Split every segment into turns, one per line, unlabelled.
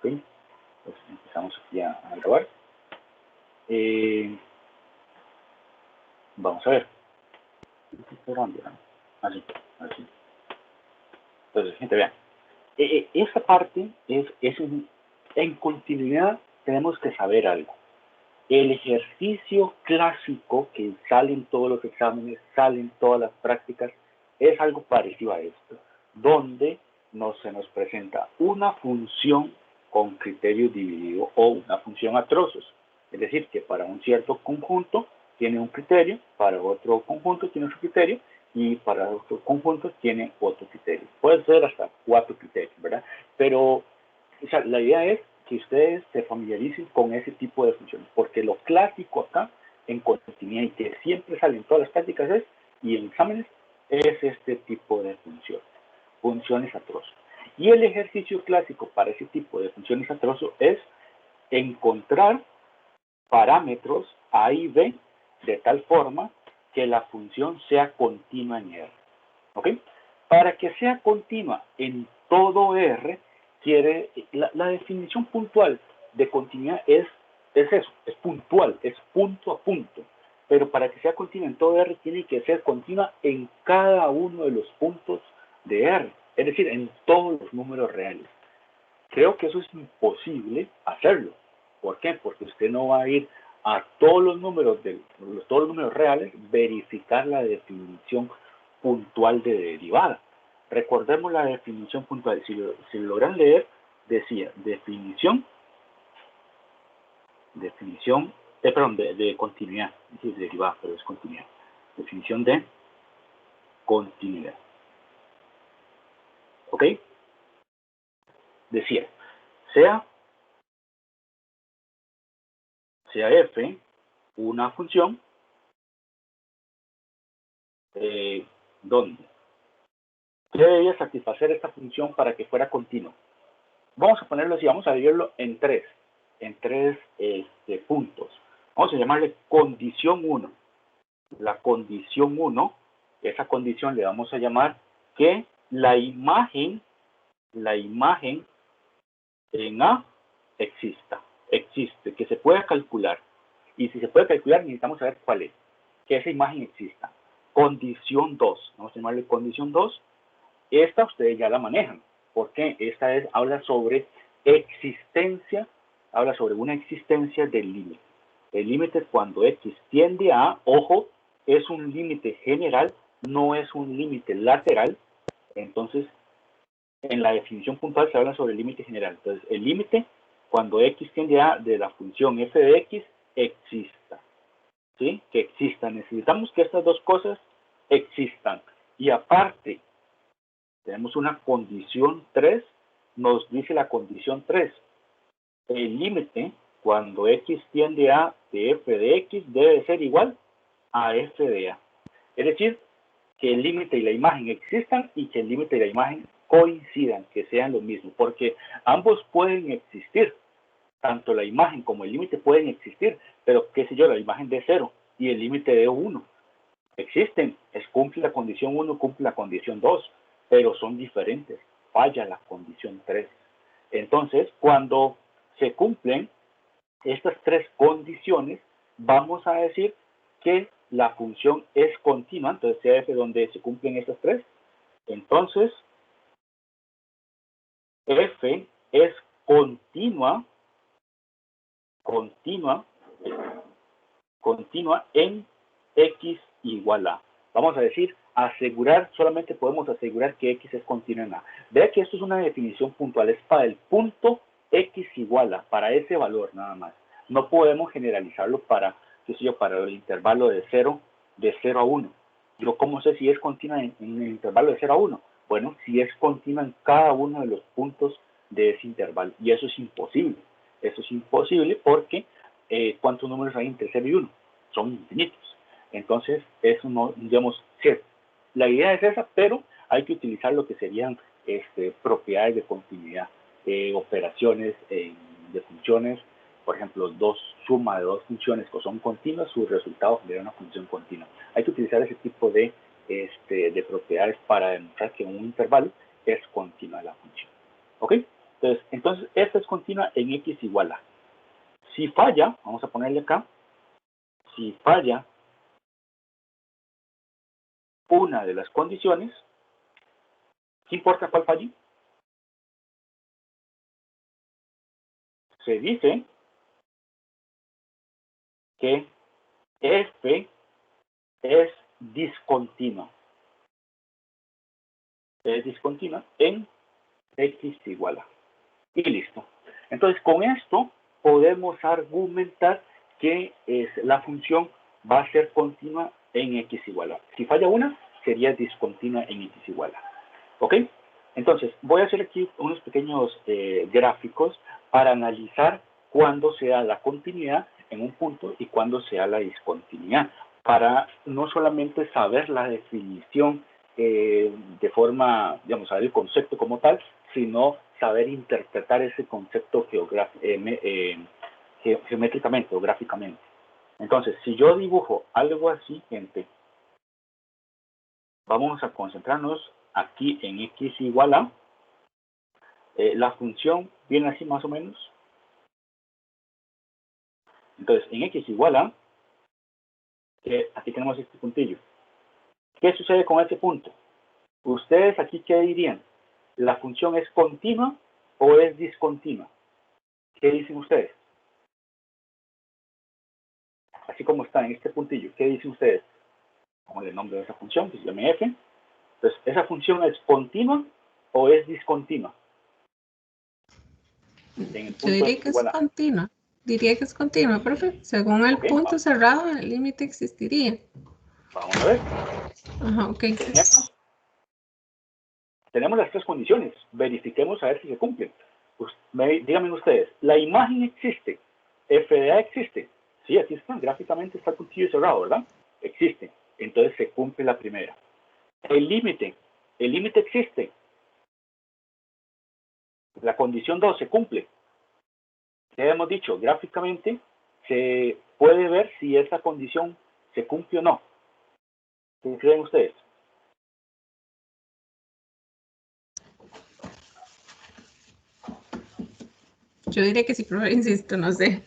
¿Ok? Entonces empezamos aquí a grabar. Vamos a ver. Estoy grabando, ¿no? Así, así. Entonces, gente, vean. Esta parte en continuidad tenemos que saber algo. El ejercicio clásico que sale en todos los exámenes, sale en todas las prácticas, es algo parecido a esto, donde se nos presenta una función con criterio dividido o una función a trozos. Es decir, que para un cierto conjunto tiene un criterio, para otro conjunto tiene otro criterio, y para otro conjunto tiene otro criterio. Puede ser hasta 4 criterios, ¿verdad? Pero o sea, la idea es que ustedes se familiaricen con ese tipo de funciones, porque lo clásico acá, en continuidad y que siempre sale en todas las prácticas y en exámenes, es este tipo de funciones a trozo. Y el ejercicio clásico para ese tipo de funciones a trozo es encontrar parámetros A y B de tal forma que la función sea continua en R. ¿Ok? Para que sea continua en todo R, la definición puntual de continuidad es eso, es puntual, es punto a punto. Pero para que sea continua en todo R, tiene que ser continua en cada uno de los puntos de R, es decir, en todos los números reales. Creo que eso es imposible hacerlo. ¿Por qué? Porque usted no va a ir a todos los números reales, verificar la definición puntual de derivada. Recordemos la definición puntual. Si lo logran leer, decía definición de continuidad. Es derivada, pero es continuidad. Definición de continuidad. ¿Ok? Decía, sea f una función donde ¿qué debía satisfacer esta función para que fuera continua? Vamos a ponerlo así, vamos a dividirlo en tres puntos. Vamos a llamarle condición 1. La condición 1, esa condición le vamos a llamar que la imagen en A existe, que se pueda calcular. Y si se puede calcular, necesitamos saber cuál es, que esa imagen exista. Condición 2, vamos a llamarle condición 2. Esta ustedes ya la manejan, porque esta habla sobre existencia, habla sobre una existencia del límite. El límite es cuando X tiende a, ojo, es un límite general, no es un límite lateral. Entonces, en la definición puntual se habla sobre el límite general. Entonces, el límite, cuando X tiende a de la función f de X, exista. ¿Sí? Que exista. Necesitamos que estas dos cosas existan. Y aparte, tenemos una condición 3, nos dice la condición 3. El límite, cuando X tiende a de f de X, debe ser igual a f de A. Es decir, que el límite y la imagen existan y que el límite y la imagen coincidan, que sean lo mismo, porque ambos pueden existir, tanto la imagen como el límite pueden existir, pero qué sé yo, la imagen de 0 y el límite de 1 existen, cumple la condición 1, cumple la condición 2, pero son diferentes, falla la condición 3. Entonces, cuando se cumplen estas tres condiciones, vamos a decir que la función es continua. Entonces, CF donde se cumplen estas tres, entonces f es continua en x igual a. Vamos a decir, solamente podemos asegurar que x es continua en A. Vea que esto es una definición puntual, es para el punto x igual a, para ese valor nada más. No podemos generalizarlo para el intervalo de 0 a 1. Yo, ¿cómo sé si es continua en el intervalo de 0 a 1? Bueno, si es continua en cada uno de los puntos de ese intervalo. Y eso es imposible. Eso es imposible porque ¿cuántos números hay entre 0 y 1? Son infinitos. Entonces, eso no, digamos, cierto. La idea es esa, pero hay que utilizar lo que serían propiedades de continuidad, operaciones de funciones. Por ejemplo, suma de dos funciones que son continuas, su resultado genera una función continua. Hay que utilizar ese tipo de propiedades para demostrar que en un intervalo es continua la función. ¿Ok? Entonces esta es continua en x igual a. Si falla, vamos a ponerle acá, si falla una de las condiciones, ¿qué importa cuál falle? Se dice que f es discontinua. Es discontinua en x igual a. Y listo. Entonces, con esto podemos argumentar que la función va a ser continua en x igual a. Si falla una, sería discontinua en x igual a. ¿Ok? Entonces, voy a hacer aquí unos pequeños gráficos para analizar cuándo se da la continuidad en un punto y cuándo se da la discontinuidad, para no solamente saber la definición de forma, digamos, saber el concepto como tal, sino saber interpretar ese concepto geométricamente o gráficamente. Entonces, si yo dibujo algo así, gente, vamos a concentrarnos aquí en x igual a, la función viene así más o menos. Entonces, en x igual a, aquí tenemos este puntillo. ¿Qué sucede con este punto? ¿Ustedes aquí qué dirían? ¿La función es continua o es discontinua? ¿Qué dicen ustedes? Así como está en este puntillo, ¿qué dicen ustedes? Como el nombre de esa función, que se llama f. Entonces, ¿esa función es continua o es discontinua? En el punto
Yo diría que es continua. Diría que es continua, profe. Según el punto cerrado, el límite existiría.
Vamos a ver.
Ajá, ok.
Tenemos las tres condiciones. Verifiquemos a ver si se cumplen. Díganme ustedes, ¿la imagen existe? ¿F de A existe? Sí, aquí está. Gráficamente está el puntillo cerrado, ¿verdad? Existe. Entonces se cumple la primera. El límite existe. La condición 2 se cumple. Ya hemos dicho, gráficamente se puede ver si esa condición se cumple o no. ¿Qué creen ustedes?
Yo diría que sí, profe, insisto, no sé.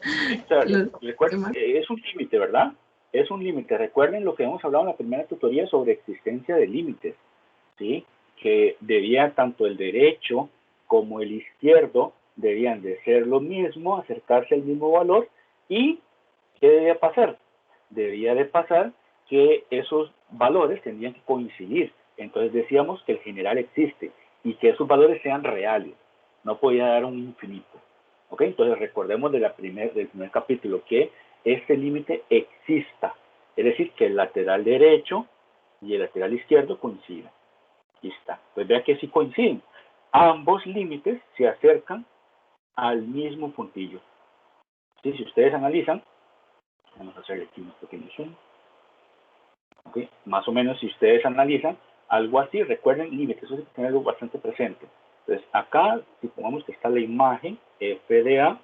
Recuerden, es un límite, ¿verdad? Es un límite. Recuerden lo que hemos hablado en la primera tutoría sobre existencia de límites, ¿sí? Que debía tanto el derecho como el izquierdo debían de ser lo mismo, acercarse al mismo valor. ¿Y qué debía pasar? Debía de pasar que esos valores tendrían que coincidir. Entonces decíamos que el general existe y que esos valores sean reales. No podía dar un infinito. ¿Ok? Entonces recordemos del primer capítulo que este límite exista. Es decir, que el lateral derecho y el lateral izquierdo coincidan. Aquí está. Pues vea que sí coinciden. Ambos límites se acercan al mismo puntillo. ¿Sí? Si ustedes analizan, vamos a hacer aquí unos pequeños zoom. ¿Okay? Más o menos si ustedes analizan algo así, recuerden límites, eso hay que tenerlo bastante presente. Entonces acá, si pongamos que está la imagen f de A,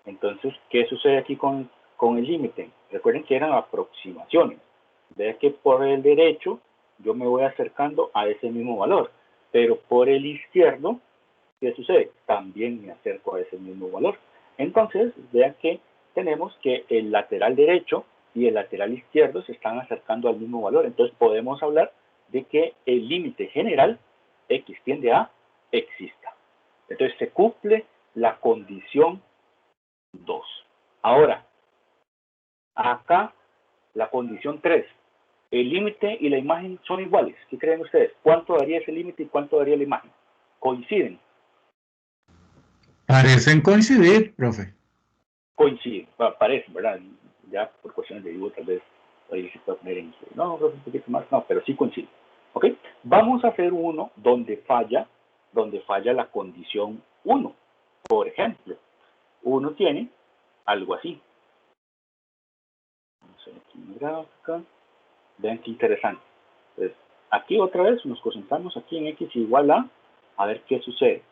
entonces, ¿qué sucede aquí con el límite? Recuerden que eran aproximaciones. Vean que por el derecho yo me voy acercando a ese mismo valor, pero por el izquierdo, ¿qué sucede? También me acerco a ese mismo valor. Entonces, vean que tenemos que el lateral derecho y el lateral izquierdo se están acercando al mismo valor. Entonces, podemos hablar de que el límite general, x tiende a, exista. Entonces, se cumple la condición 2. Ahora, acá la condición 3. El límite y la imagen son iguales. ¿Qué creen ustedes? ¿Cuánto daría ese límite y cuánto daría la imagen? ¿Coinciden?
Parecen coincidir, profe.
Coinciden, parecen, ¿verdad? Ya por cuestiones de dibujo tal vez ahí se puede poner en... No, un poquito más, no, pero sí coinciden. ¿Ok? Vamos a hacer uno donde falla la condición 1. Por ejemplo, uno tiene algo así. Vamos a ver aquí mi gráfica. Vean qué interesante. Entonces, aquí otra vez nos concentramos aquí en x igual a ver qué sucede.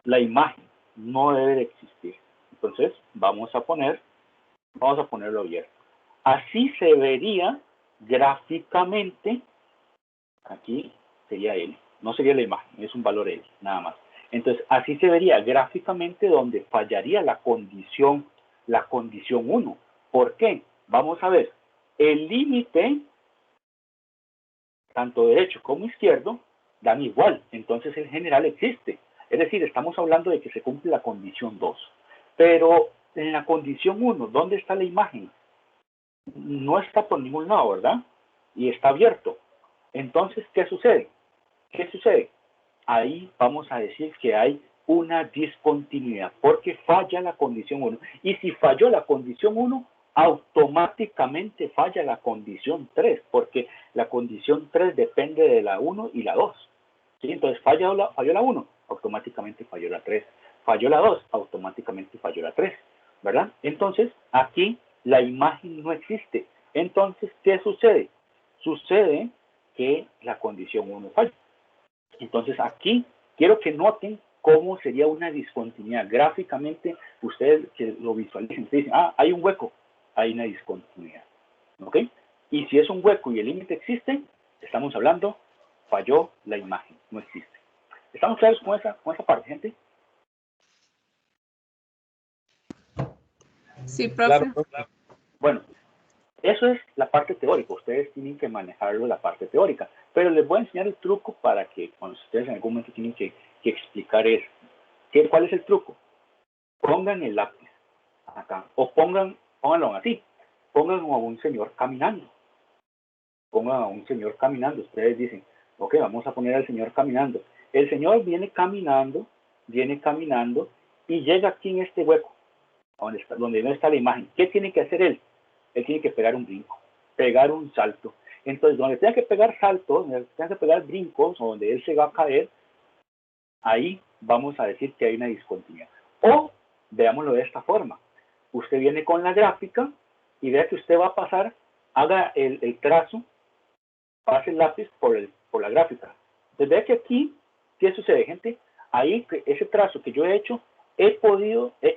La imagen no debe de existir. Entonces, vamos a ponerlo abierto. Así se vería gráficamente, aquí sería L, no sería la imagen, es un valor L, nada más. Entonces, así se vería gráficamente donde fallaría la condición 1. ¿Por qué? Vamos a ver, el límite, tanto derecho como izquierdo, dan igual, entonces el general existe. Es decir, estamos hablando de que se cumple la condición 2. Pero en la condición 1, ¿dónde está la imagen? No está por ningún lado, ¿verdad? Y está abierto. Entonces, ¿qué sucede? ¿Qué sucede? Ahí vamos a decir que hay una discontinuidad, porque falla la condición 1. Y si falló la condición 1, automáticamente falla la condición 3, porque la condición 3 depende de la 1 y la 2. ¿Sí? Entonces falló la 1, automáticamente falló la 3. Falló la 2, automáticamente falló la 3. ¿Verdad? Entonces, aquí la imagen no existe. Entonces, ¿qué sucede? Sucede que la condición 1 falla. Entonces, aquí quiero que noten cómo sería una discontinuidad. Gráficamente, ustedes que lo visualicen, dicen, hay un hueco, hay una discontinuidad. ¿Ok? Y si es un hueco y el límite existe, estamos hablando, falló la imagen, no existe. ¿Estamos claros con esa parte, gente?
Sí, profe.
Claro.
Bueno, eso es la parte teórica. Ustedes tienen que manejarlo la parte teórica. Pero les voy a enseñar el truco para que cuando ustedes en algún momento tienen que explicar eso. ¿Cuál es el truco? Pongan el lápiz acá. O pónganlo así. Pongan a un señor caminando. Pongan a un señor caminando. Ustedes dicen, ok, vamos a poner al señor caminando. El señor viene caminando y llega aquí en este hueco, donde no está la imagen. ¿Qué tiene que hacer él? Él tiene que pegar un brinco, pegar un salto. Entonces, donde tenga que pegar saltos, donde tenga que pegar brincos, o donde él se va a caer, ahí vamos a decir que hay una discontinuidad. O, veámoslo de esta forma. Usted viene con la gráfica y vea que usted va a pasar, haga el trazo, pase el lápiz por la gráfica. Entonces, vea que aquí, ¿qué sucede, gente? Ahí, ese trazo que yo he hecho, he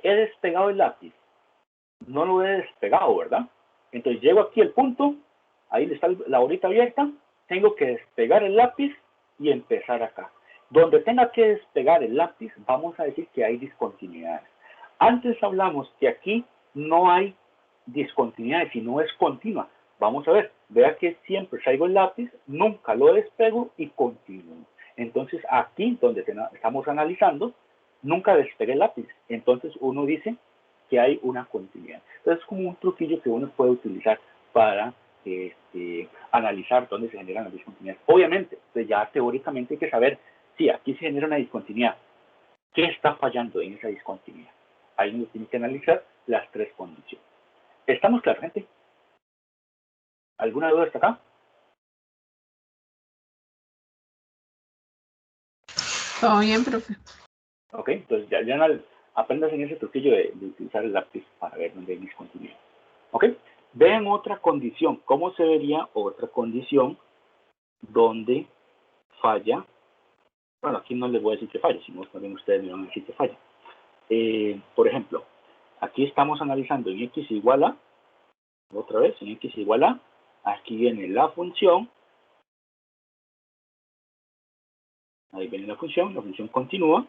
despegado el lápiz. No lo he despegado, ¿verdad? Entonces llego aquí al punto, ahí está la bolita abierta, tengo que despegar el lápiz y empezar acá. Donde tenga que despegar el lápiz, vamos a decir que hay discontinuidades. Antes hablamos que aquí no hay discontinuidades, sino es continua. Vamos a ver, vea que siempre traigo el lápiz, nunca lo despego y continúo. Entonces aquí, donde estamos analizando, nunca despegué el lápiz. Entonces uno dice que hay una continuidad. Entonces es como un truquillo que uno puede utilizar para analizar dónde se generan las discontinuidades. Obviamente, pues ya teóricamente hay que saber si aquí se genera una discontinuidad. ¿Qué está fallando en esa discontinuidad? Ahí uno tiene que analizar las tres condiciones. ¿Estamos claros, gente? ¿Alguna duda hasta acá?
Todo bien, profe.
Ok, entonces ya aprendas en ese truquillo de utilizar el lápiz para ver dónde hay discontinuidad. Ok, vean otra condición. ¿Cómo se vería otra condición donde falla? Bueno, aquí no les voy a decir que falla, sino también ustedes me van a decir que falla. Por ejemplo, aquí estamos analizando en x igual a, otra vez, en x igual a, aquí viene la función, ahí viene la función continúa,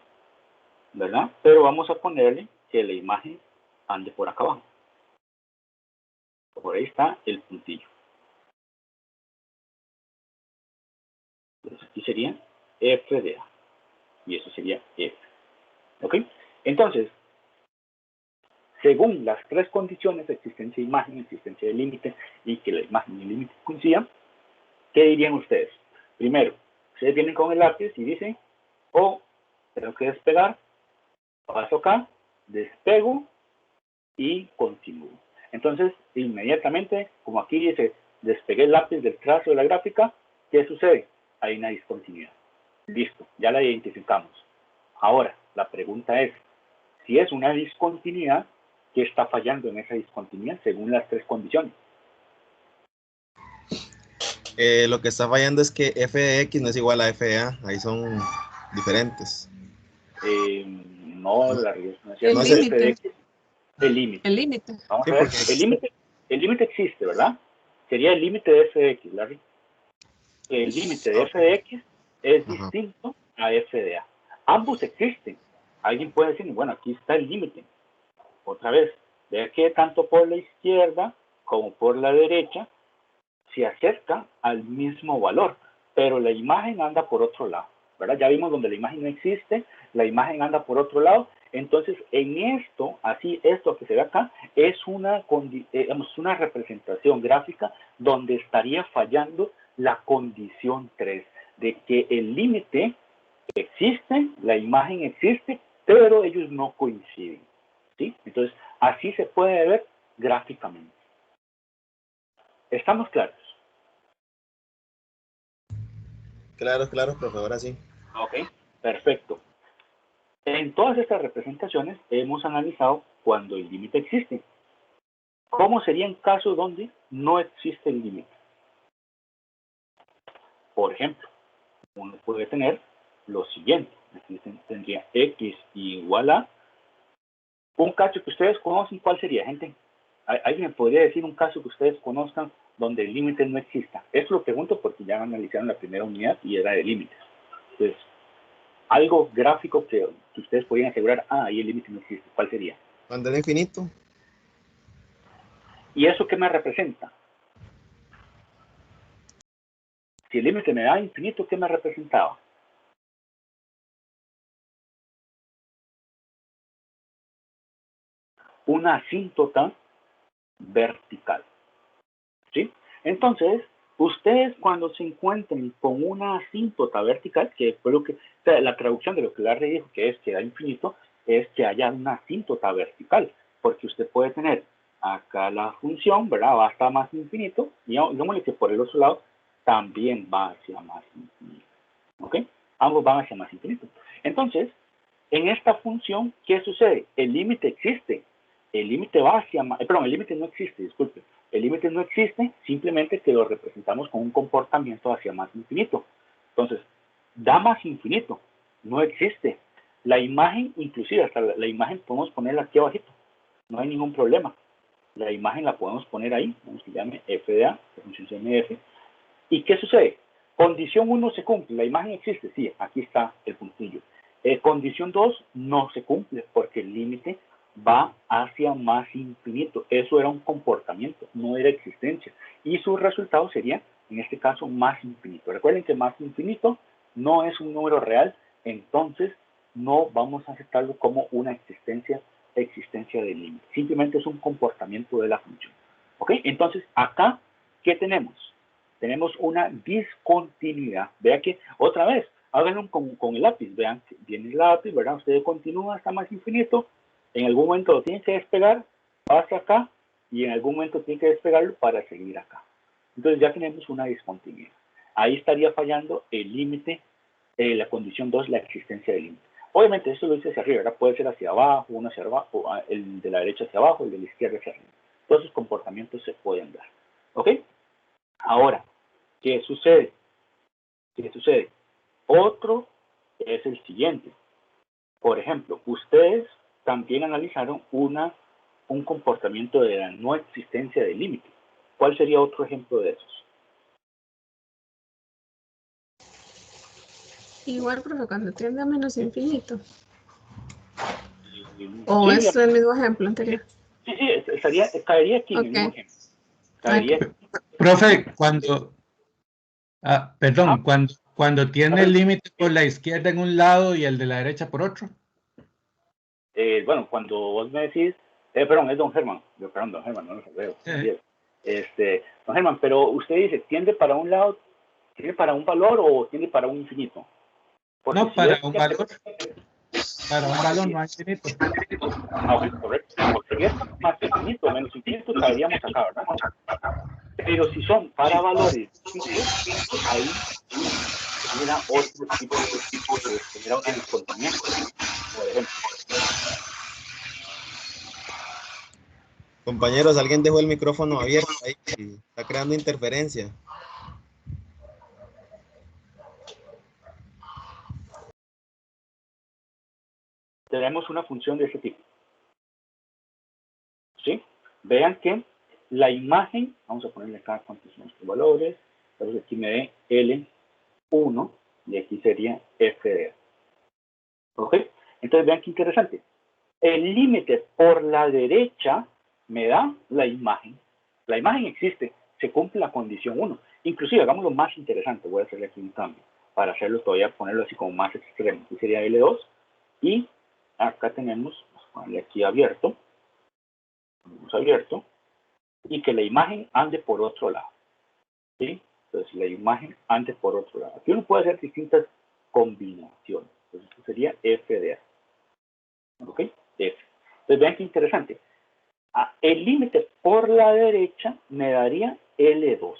¿verdad? Pero vamos a ponerle que la imagen ande por acá abajo. Por ahí está el puntillo. Entonces aquí sería f de a. Y eso sería f. ¿Ok? Entonces, según las tres condiciones, existencia de imagen, existencia de límite, y que la imagen y el límite coincidan, ¿qué dirían ustedes? Primero, ustedes vienen con el lápiz y dicen, tengo que despegar, paso acá, despego y continúo. Entonces, inmediatamente, como aquí dice, despegué el lápiz del trazo de la gráfica, ¿qué sucede? Hay una discontinuidad. Listo, ya la identificamos. Ahora, la pregunta es, si es una discontinuidad, ¿qué está fallando en esa discontinuidad según las tres condiciones?
Lo que está fallando es que f de x no es igual a f de a. Ahí son diferentes.
No, la respuesta
El
no es
límite.
el límite.
El límite.
Vamos
Sí,
a ver,
porque
el límite existe, ¿verdad? Sería el límite de f de x, Larry. El límite de f de x es distinto a f de a. ambos existen. Alguien puede decir, bueno, aquí está el límite. Otra vez, vea que tanto por la izquierda como por la derecha se acerca al mismo valor, pero la imagen anda por otro lado, ¿verdad? Ya vimos donde la imagen no existe, la imagen anda por otro lado. Entonces, en esto, así, esto que se ve acá, es una representación gráfica donde estaría fallando la condición 3, de que el límite existe, la imagen existe, pero ellos no coinciden, ¿sí? Entonces, así se puede ver gráficamente. ¿Estamos claros?
Claro, claro, profe, ahora sí.
Ok, perfecto. En todas estas representaciones hemos analizado cuando el límite existe. ¿Cómo sería en caso donde no existe el límite? Por ejemplo, uno puede tener lo siguiente. Aquí tendría x igual a un caso que ustedes conocen. ¿Cuál sería, gente? ¿Alguien me podría decir un caso que ustedes conozcan donde el límite no exista? Esto lo pregunto porque ya analizaron la primera unidad y era de límites. Entonces, algo gráfico que ustedes podrían asegurar, ahí el límite no existe. ¿Cuál sería?
Cuando es infinito.
¿Y eso qué me representa? Si el límite me da infinito, ¿qué me representaba? Una asíntota vertical, ¿sí? Entonces, ustedes cuando se encuentren con una asíntota vertical, que fue lo que, o sea, la traducción de lo que Larry dijo, que es que da infinito, es que haya una asíntota vertical, porque usted puede tener acá la función, ¿verdad? Va hasta más infinito, y digámosle que por el otro lado también va hacia más infinito, ¿ok? Ambos van hacia más infinito. Entonces, en esta función, ¿qué sucede? El límite existe. El límite va hacia más, perdón, el límite no existe, disculpe. El límite no existe, simplemente que lo representamos con un comportamiento hacia más infinito. Entonces, da más infinito, no existe. La imagen, inclusive hasta la imagen podemos ponerla aquí abajito, no hay ningún problema. La imagen la podemos poner ahí, vamos que llame f de a, la función cmf. ¿Y qué sucede? Condición 1 se cumple, la imagen existe, sí, aquí está el puntillo. Condición 2 no se cumple porque el límite va hacia más infinito. Eso era un comportamiento, no era existencia. Y su resultado sería, en este caso, más infinito. Recuerden que más infinito no es un número real, entonces no vamos a aceptarlo como una existencia del límite. Simplemente es un comportamiento de la función. ¿Ok? Entonces, acá, ¿qué tenemos? Tenemos una discontinuidad. Vea que, otra vez, háganlo con el lápiz. Vean, viene el lápiz, ¿verdad? Usted continúa hasta más infinito. En algún momento lo tiene que despegar, pasa acá, y en algún momento tiene que despegarlo para seguir acá. Entonces ya tenemos una discontinuidad. Ahí estaría fallando el límite, la condición 2, la existencia del límite. Obviamente esto lo dice hacia arriba, ¿verdad? Puede ser hacia abajo, uno hacia abajo, el de la derecha hacia abajo, el de la izquierda hacia arriba. Todos esos comportamientos se pueden dar. ¿Ok? Ahora, ¿qué sucede? ¿Qué sucede? Otro es el siguiente. Por ejemplo, ustedes también analizaron un comportamiento de la no existencia de límite. ¿Cuál sería otro ejemplo de esos?
Igual, profe, cuando tiende a menos infinito. ¿O
Sí,
es el mismo ejemplo anterior?
sí, caería aquí en el mismo
Ok.
ejemplo. Caería aquí.
Profe,
Ajá.
perdón, cuando tiene el límite por la izquierda en un lado y el de la derecha por otro.
Bueno, cuando vos me decís, perdón, es don Germán, perdón, don Germán, no lo veo. Don Germán, pero usted dice, ¿tiende para un lado, tiende para un valor o tiende para un infinito? Porque
No,
si es
para un valor no hay infinito.
ok, correcto. Si es más infinito o menos infinito, caeríamos acá, ¿verdad? Pero si son para valores distintos, ahí genera otro tipo genera una discontinuidad, por ejemplo.
Compañeros, alguien dejó el micrófono abierto ahí y está creando interferencia.
Tenemos una función de ese tipo. ¿Sí? Vean que la imagen, vamos a ponerle acá cuántos son nuestros valores, entonces aquí me dé L1 y aquí sería F de A. ¿Ok? Entonces vean qué interesante. El límite por la derecha me da la imagen. La imagen existe, se cumple la condición 1. Inclusive, hagámoslo más interesante, voy a hacerle aquí un cambio, para hacerlo todavía, ponerlo así como más extremo. Aquí sería L2, y acá tenemos, vamos a ponerle aquí abierto, y que la imagen ande por otro lado. ¿Sí? Entonces, la imagen ande por otro lado. Aquí uno puede hacer distintas combinaciones. Entonces, esto sería F de A. ¿Ok? F. Entonces, vean qué interesante. El límite por la derecha me daría L2.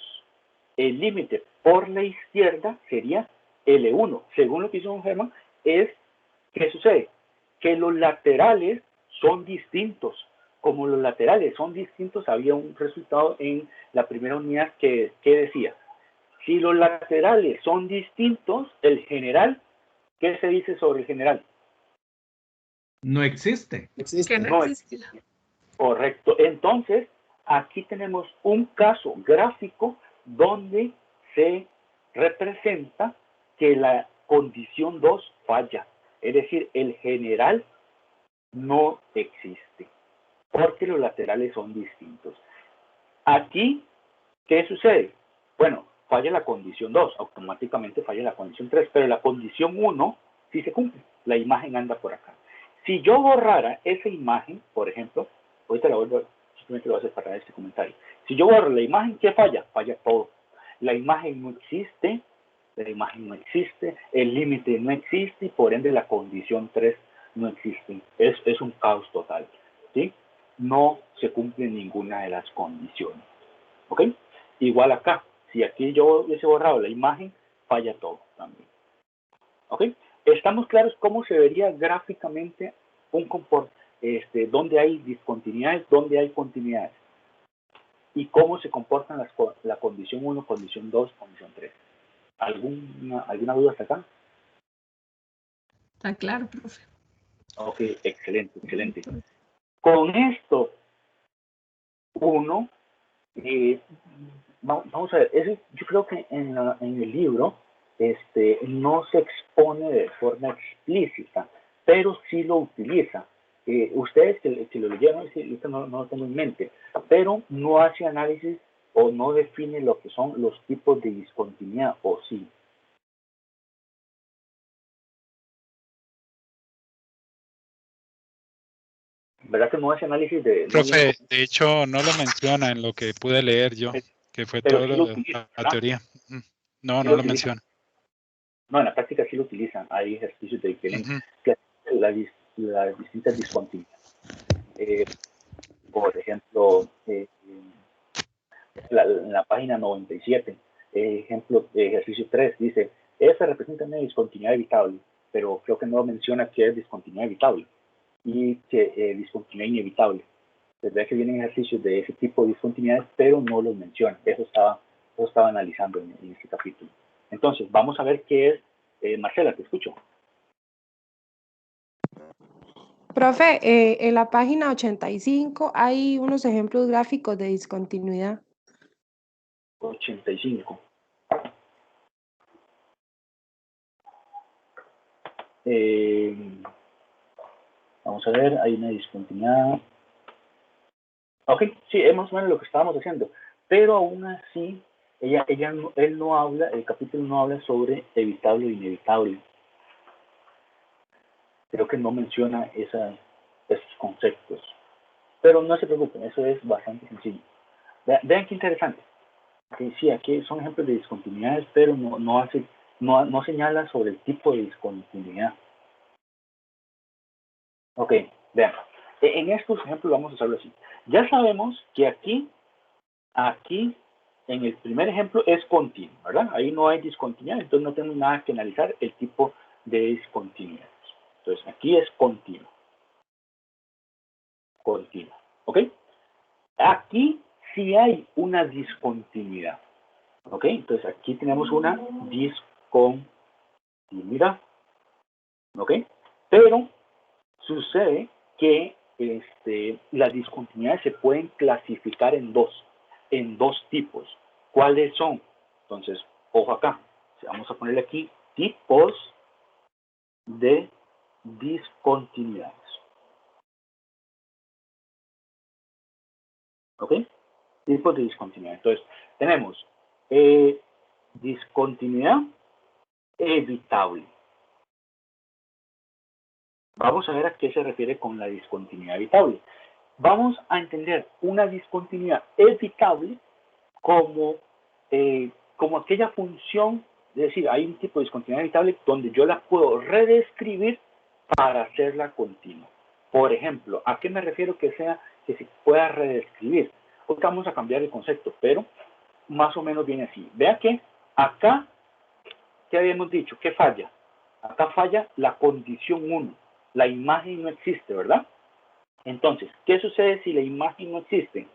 El límite por la izquierda sería L1. Según lo que hizo don Germán, ¿qué sucede? Que los laterales son distintos. Como los laterales son distintos, había un resultado en la primera unidad que decía, si los laterales son distintos, el general, ¿qué se dice sobre el general?
No existe.
Que no
No
existe.
existe. Correcto. Entonces, aquí tenemos un caso gráfico donde se representa que la condición 2 falla. Es decir, el general no existe, porque los laterales son distintos. Aquí, ¿qué sucede? Bueno, falla la condición 2, automáticamente falla la condición 3, pero la condición 1 sí se cumple, la imagen anda por acá. Si yo borrara esa imagen, por ejemplo, ahorita la vuelvo, simplemente lo voy a separar este comentario. Si yo borro la imagen, ¿qué falla? Falla todo. La imagen no existe, el límite no existe y por ende la condición 3 no existe. Es un caos total, ¿sí? No se cumple ninguna de las condiciones, ¿ok? Igual acá, si aquí yo hubiese borrado la imagen, falla todo también, ¿ok? Estamos claros cómo se vería gráficamente un donde hay discontinuidades, donde hay continuidades, y cómo se comportan la condición 1, condición 2, condición 3. ¿Alguna duda hasta acá?
Está claro, profe.
Ok, excelente, excelente. Con esto, vamos a ver, yo creo que en el libro no se expone de forma explícita, pero sí lo utiliza. Ustedes que lo leyeron, esto no lo tengo en mente, pero no hace análisis o no define lo que son los tipos de discontinuidad, o sí. ¿Verdad que no hace análisis de...
Profe, de hecho no lo menciona en lo que pude leer yo, que fue
pero
todo
sí lo utiliza,
la
¿verdad?
teoría. No,
Sí
no lo menciona.
No, en la práctica sí lo utilizan. Hay ejercicios de diferentes, que las distintas discontinuidades. Por ejemplo, en la página 97, ejemplo, ejercicio 3, dice, F representa una discontinuidad evitable, pero creo que no menciona qué es discontinuidad evitable y que discontinuidad inevitable. Desde que vienen ejercicios de ese tipo de discontinuidades, pero no los menciona. Eso estaba analizando en este capítulo. Entonces, vamos a ver qué es. Marcela, te escucho.
Profe, en la página 85 hay unos ejemplos gráficos de discontinuidad.
85. Vamos a ver, hay una discontinuidad. Ok, sí, es más o menos lo que estábamos haciendo, pero aún así, él no habla, el capítulo no habla sobre evitable o inevitable. Creo que no menciona esos conceptos, pero no se preocupen, eso es bastante sencillo. Vean qué interesante. Okay, sí, aquí son ejemplos de discontinuidades, pero no señala sobre el tipo de discontinuidad. Ok, vean. En estos ejemplos vamos a hacerlo así. Ya sabemos que aquí, en el primer ejemplo es continuo, ¿verdad? Ahí no hay discontinuidad, entonces no tenemos nada que analizar el tipo de discontinuidades. Entonces, aquí es continuo. Continuo, ¿ok? Aquí sí hay una discontinuidad, ¿ok? Entonces, aquí tenemos una discontinuidad, ¿ok? Pero sucede que las discontinuidades se pueden clasificar en dos tipos. ¿Cuáles son? Entonces, ojo acá. Vamos a ponerle aquí tipos de discontinuidades. ¿Ok? Tipos de discontinuidad. Entonces, tenemos discontinuidad evitable. Vamos a ver a qué se refiere con la discontinuidad evitable. Vamos a entender una discontinuidad evitable como, como aquella función, es decir, hay un tipo de discontinuidad evitable donde yo la puedo redescribir para hacerla continua. Por ejemplo, ¿a qué me refiero que se pueda redescribir? Ahorita vamos a cambiar el concepto, pero más o menos viene así. Vea que acá, ¿qué habíamos dicho? ¿Qué falla? Acá falla la condición 1. La imagen no existe, ¿verdad? Entonces, ¿qué sucede si la imagen no existe?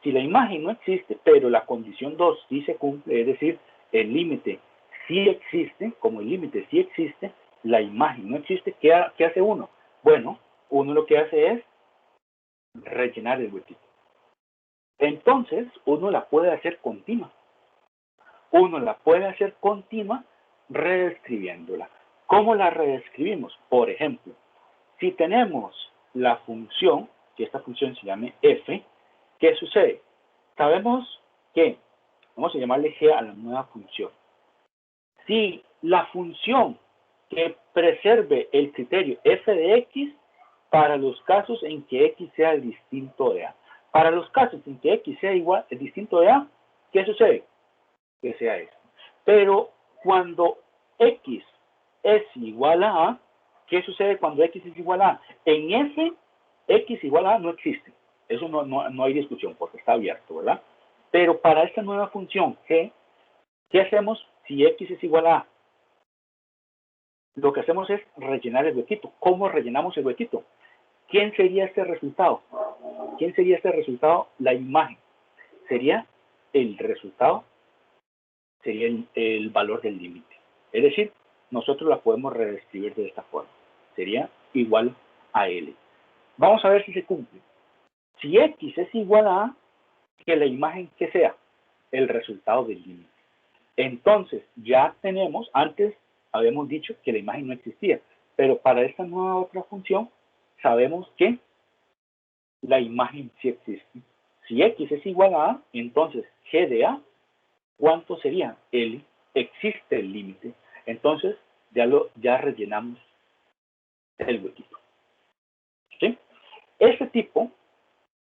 Si la imagen no existe, pero la condición 2 sí se cumple, es decir, el límite sí existe, como el límite sí existe, la imagen no existe, ¿qué hace uno? Bueno, uno lo que hace es rellenar el huequito. Entonces, uno la puede hacer continua. Uno la puede hacer continua reescribiéndola. ¿Cómo la reescribimos? Por ejemplo, si tenemos la función, que esta función se llame f, ¿qué sucede? Sabemos que, vamos a llamarle g a la nueva función. Si la función que preserve el criterio f de x para los casos en que x sea distinto de a. Para los casos en que x sea igual, distinto de a, ¿qué sucede? Que sea esto. Pero cuando x es igual a a, ¿qué sucede cuando x es igual a a? En f, x igual a a no existe. Eso no hay discusión porque está abierto, ¿verdad? Pero para esta nueva función g, ¿qué hacemos si x es igual a a? Lo que hacemos es rellenar el huequito. ¿Cómo rellenamos el huequito? ¿Quién sería este resultado? ¿Quién sería este resultado? La imagen. Sería el resultado, sería el valor del límite. Es decir, nosotros la podemos reescribir de esta forma. Sería igual a L. Vamos a ver si se cumple. Si X es igual a A, que la imagen que sea, el resultado del límite. Entonces, ya tenemos, antes habíamos dicho que la imagen no existía, pero para esta nueva otra función, sabemos que la imagen sí existe. Si X es igual a A, entonces G de A, ¿cuánto sería? L, existe el límite. Entonces, ya rellenamos el huequito. ¿Sí? Ese tipo,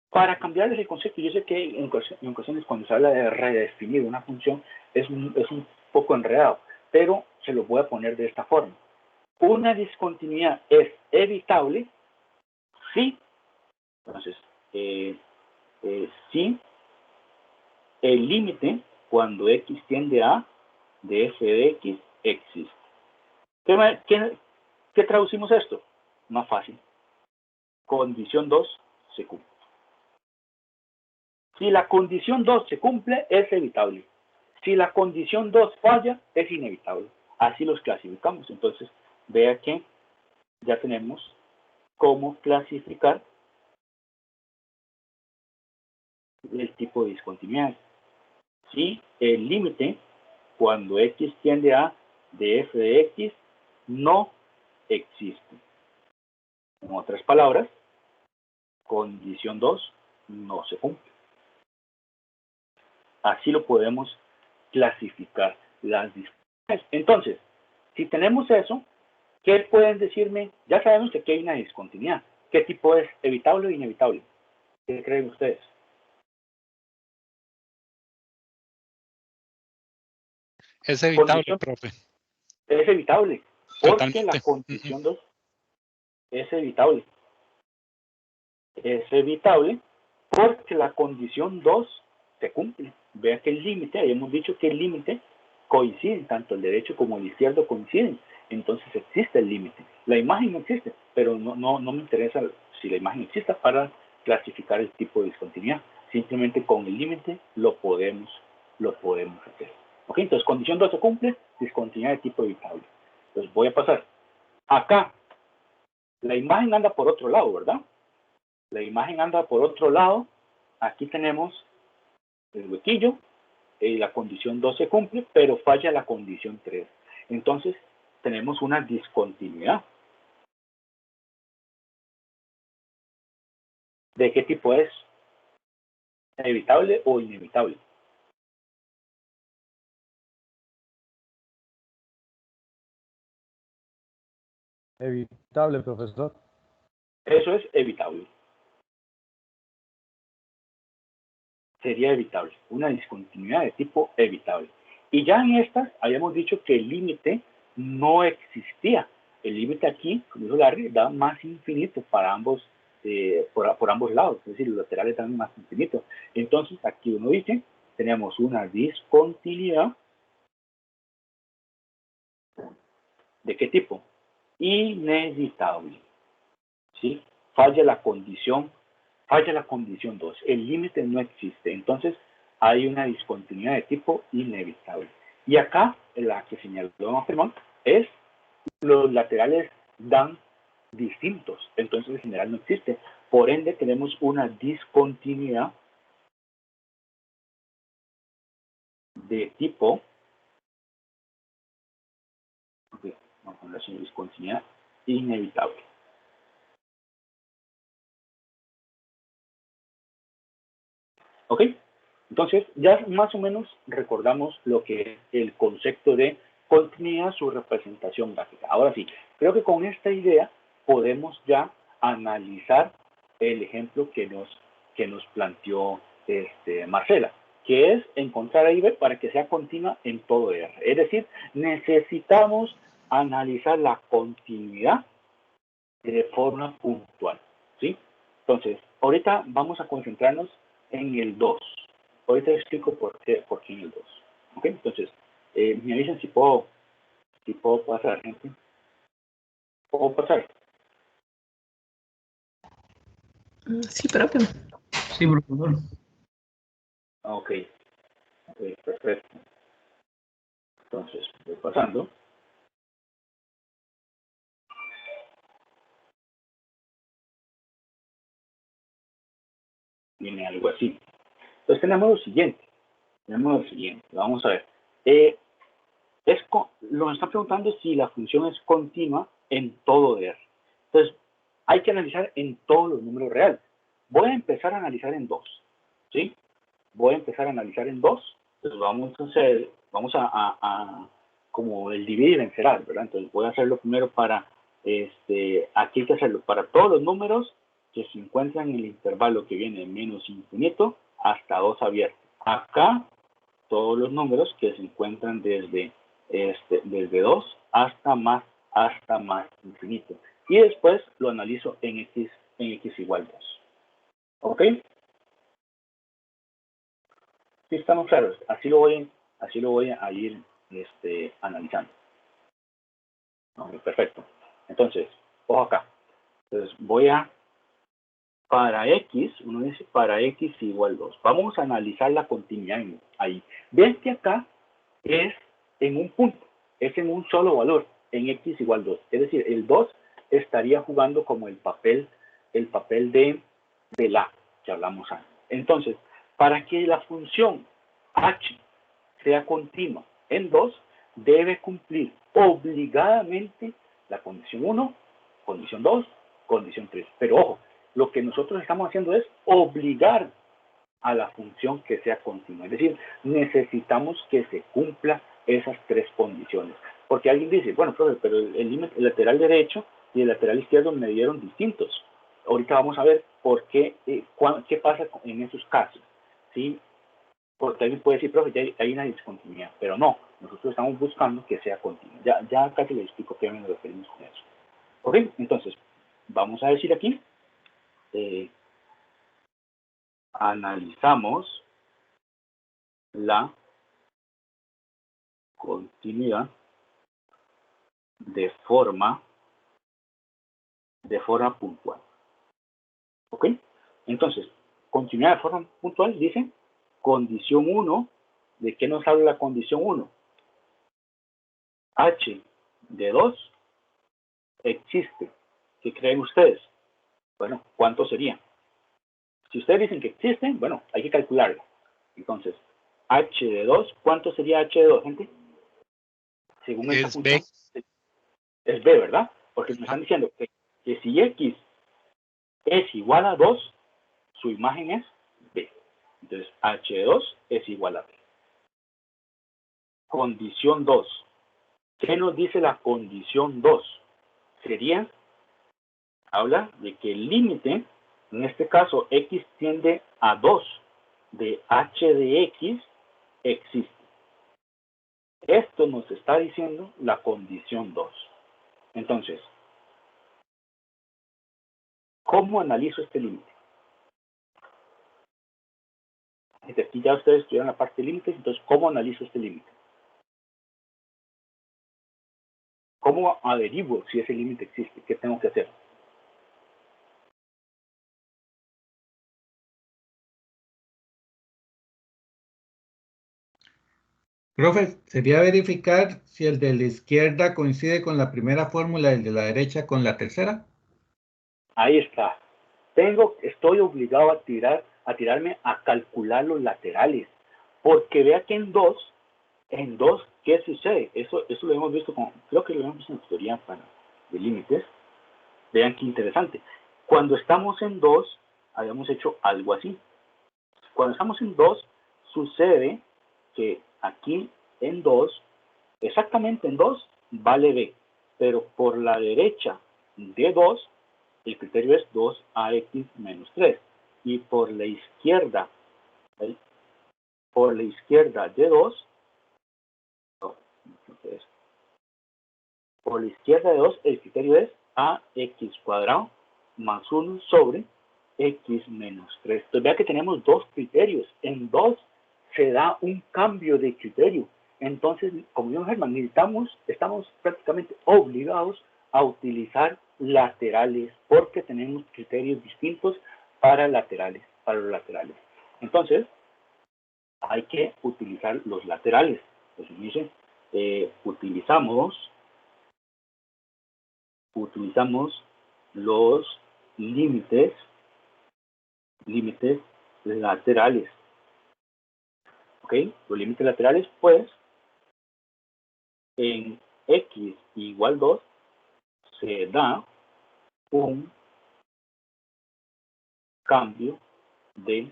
para cambiarles el concepto, yo sé que en ocasiones cuando se habla de redefinir una función es un poco enredado, pero se lo voy a poner de esta forma. Una discontinuidad es evitable si, entonces, si el límite cuando x tiende a de f de x existe. ¿Qué traducimos esto? Más fácil. Condición 2 se cumple. Si la condición 2 se cumple, es evitable. Si la condición 2 falla, es inevitable. Así los clasificamos. Entonces, vea que ya tenemos cómo clasificar el tipo de discontinuidad. Si el límite, cuando x tiende a de f de x, no existe. En otras palabras, condición 2 no se cumple. Así lo podemos clasificar las discontinuidades. Entonces, si tenemos eso, ¿qué pueden decirme? Ya sabemos que aquí hay una discontinuidad. ¿Qué tipo es? ¿Evitable o inevitable? ¿Qué creen ustedes?
Es evitable,
Condición,
profe.
es evitable, porque
Totalmente.
la condición 2 es evitable. Es evitable porque la condición 2 se cumple. Vean que el límite, habíamos dicho que el límite coincide, tanto el derecho como el izquierdo coinciden. Entonces existe el límite. La imagen no existe, pero no me interesa si la imagen existe para clasificar el tipo de discontinuidad. Simplemente con el límite lo podemos hacer. ¿Ok? Entonces, condición 2 se cumple, discontinuidad de tipo evitable. Entonces, voy a pasar. Acá, la imagen anda por otro lado, ¿verdad? La imagen anda por otro lado. Aquí tenemos el huequillo. La condición 2 se cumple, pero falla la condición 3. Entonces, tenemos una discontinuidad. ¿De qué tipo es? ¿Evitable o inevitable?
Evitable, profesor.
Eso es evitable. Sería evitable. Una discontinuidad de tipo evitable. Y ya en estas habíamos dicho que el límite no existía. El límite aquí, como dijo Larry, da más infinito para ambos, por ambos lados. Es decir, los laterales dan más infinito. Entonces, aquí uno dice, tenemos una discontinuidad. ¿De qué tipo? Inevitable. ¿Sí? Falla la condición 2. El límite no existe. Entonces, hay una discontinuidad de tipo inevitable. Y acá, la que señaló Fermat es los laterales dan distintos. Entonces, el general no existe. Por ende, tenemos una discontinuidad de tipo, vamos a poner así, discontinuidad inevitable. ¿Ok? Entonces, ya más o menos recordamos lo que es el concepto de continuidad, su representación gráfica. Ahora sí, creo que con esta idea podemos ya analizar el ejemplo que nos planteó Marcela, que es encontrar a I, B para que sea continua en todo R. Es decir, necesitamos analizar la continuidad de forma puntual, ¿sí? Entonces, ahorita vamos a concentrarnos en el 2. Ahorita explico por qué en el 2. ¿Ok? Entonces, me avisan si puedo pasar, gente. ¿Puedo pasar?
Sí, profe.
Sí, por favor.
Ok, perfecto. Entonces, voy pasando. Viene algo así. Entonces, tenemos lo siguiente. Vamos a ver. Nos está preguntando si la función es continua en todo R. Entonces, hay que analizar en todos los números reales. Voy a empezar a analizar en 2. ¿Sí? Voy a empezar a analizar en 2. Entonces, vamos a como el dividir y vencerás, ¿verdad? Entonces, voy a hacerlo primero para, aquí hay que hacerlo para todos los números que se encuentran en el intervalo que viene de menos infinito hasta 2 abierto. Acá, todos los números que se encuentran desde 2 hasta más infinito. Y después lo analizo en x igual 2. ¿Ok? ¿Sí estamos claros? Así lo voy a ir analizando. Okay, perfecto. Entonces, ojo acá. Entonces, para x, uno dice para x igual 2. Vamos a analizar la continuidad ahí. Ven que acá es en un punto, es en un solo valor, en x igual 2. Es decir, el 2 estaría jugando como el papel de la que hablamos antes. Entonces, para que la función h sea continua en 2, debe cumplir obligadamente la condición 1, condición 2, condición 3. Pero ojo, lo que nosotros estamos haciendo es obligar a la función que sea continua. Es decir, necesitamos que se cumpla esas 3 condiciones. Porque alguien dice, bueno, profe, pero el lateral derecho y el lateral izquierdo me dieron distintos. Ahorita vamos a ver por qué, qué pasa en esos casos. ¿Sí? Porque alguien puede decir, profe, ya hay una discontinuidad, pero no, nosotros estamos buscando que sea continua. Ya casi le explico qué nos referimos con eso. ¿Ok? Entonces, vamos a decir aquí, analizamos la continuidad de forma puntual. ¿Ok? Entonces, continuidad de forma puntual dice condición 1. ¿De qué nos habla la condición 1? H de 2 existe. ¿Qué creen ustedes? Bueno, ¿cuánto sería? Si ustedes dicen que existe, bueno, hay que calcularlo. Entonces, H de 2, ¿cuánto sería H de 2, gente? Según esta función, es B, ¿verdad? Porque me están diciendo que si X es igual a 2, su imagen es B. Entonces, H de 2 es igual a B. Condición 2. ¿Qué nos dice la condición 2? Sería, habla de que el límite, en este caso, X tiende a 2 de H de X existe. Esto nos está diciendo la condición 2. Entonces, ¿cómo analizo este límite? Aquí ya ustedes estudiaron la parte de límites, entonces, ¿cómo analizo este límite? ¿Cómo averiguo si ese límite existe? ¿Qué tengo que hacer?
Profe, sería verificar si el de la izquierda coincide con la primera fórmula y el de la derecha con la tercera.
Ahí está. Estoy obligado a tirarme a calcular los laterales. Porque vea que en 2, ¿qué sucede? Eso lo hemos visto, creo que lo hemos visto en teoría de límites. Vean qué interesante. Cuando estamos en 2, habíamos hecho algo así. Cuando estamos en 2, sucede que aquí en 2, exactamente en 2, vale B. Pero por la derecha de 2, el criterio es 2AX menos 3. Y por la izquierda de 2, por la izquierda de 2, el criterio es AX cuadrado más 1 sobre X menos 3. Entonces vea que tenemos dos criterios. En 2 se da un cambio de criterio. Entonces, como dijo Germán, estamos prácticamente obligados a utilizar laterales porque tenemos criterios distintos para los laterales. Entonces, hay que utilizar los laterales. Entonces dice, utilizamos los límites laterales. ¿Ok? Los límites laterales, pues, en X igual 2 se da un cambio de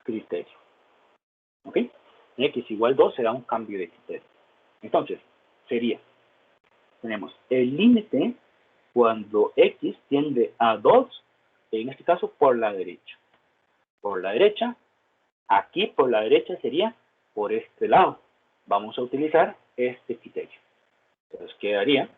criterio. ¿Ok? En X igual 2 se da un cambio de criterio. Entonces, tenemos el límite cuando X tiende a 2, en este caso por la derecha. Por la derecha, aquí por la derecha sería por este lado. Vamos a utilizar este criterio. Entonces quedaría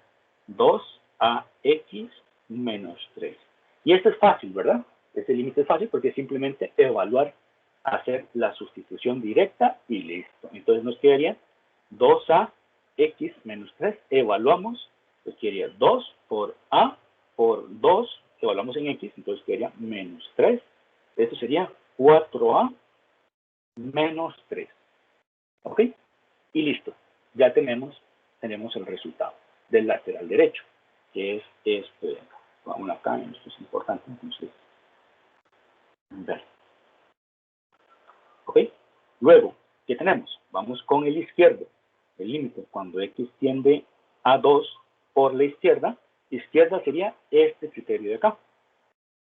2AX menos 3. Y esto es fácil, ¿verdad? Este límite es fácil porque es simplemente evaluar, hacer la sustitución directa y listo. Entonces nos quedaría 2AX menos 3. Evaluamos, pues quedaría 2 por A por 2, evaluamos en X, entonces quedaría menos 3. Esto sería 4A menos 3. ¿Ok? Y listo. Ya tenemos el resultado del lateral derecho, que es este de acá. Vamos acá, esto es importante, entonces, ver. ¿Ok? Luego, ¿qué tenemos? Vamos con el izquierdo. El límite cuando X tiende a 2 por la izquierda sería este criterio de acá.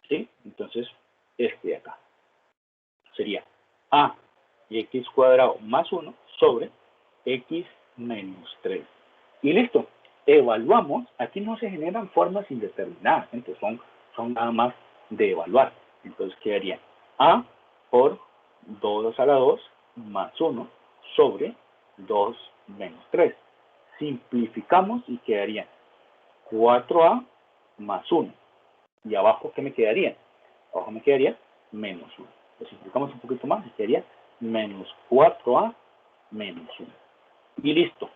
¿Sí? Entonces, este de acá. Sería A y X cuadrado más 1 sobre X menos 3. Y listo. Evaluamos. Aquí no se generan formas indeterminadas. Entonces son nada más de evaluar. Entonces quedaría A por 2 a la 2 más 1 sobre 2 menos 3. Simplificamos y quedaría 4A más 1. Y abajo, ¿qué me quedaría? Abajo me quedaría menos 1. Lo simplificamos un poquito más y quedaría menos 4A menos 1. Y listo.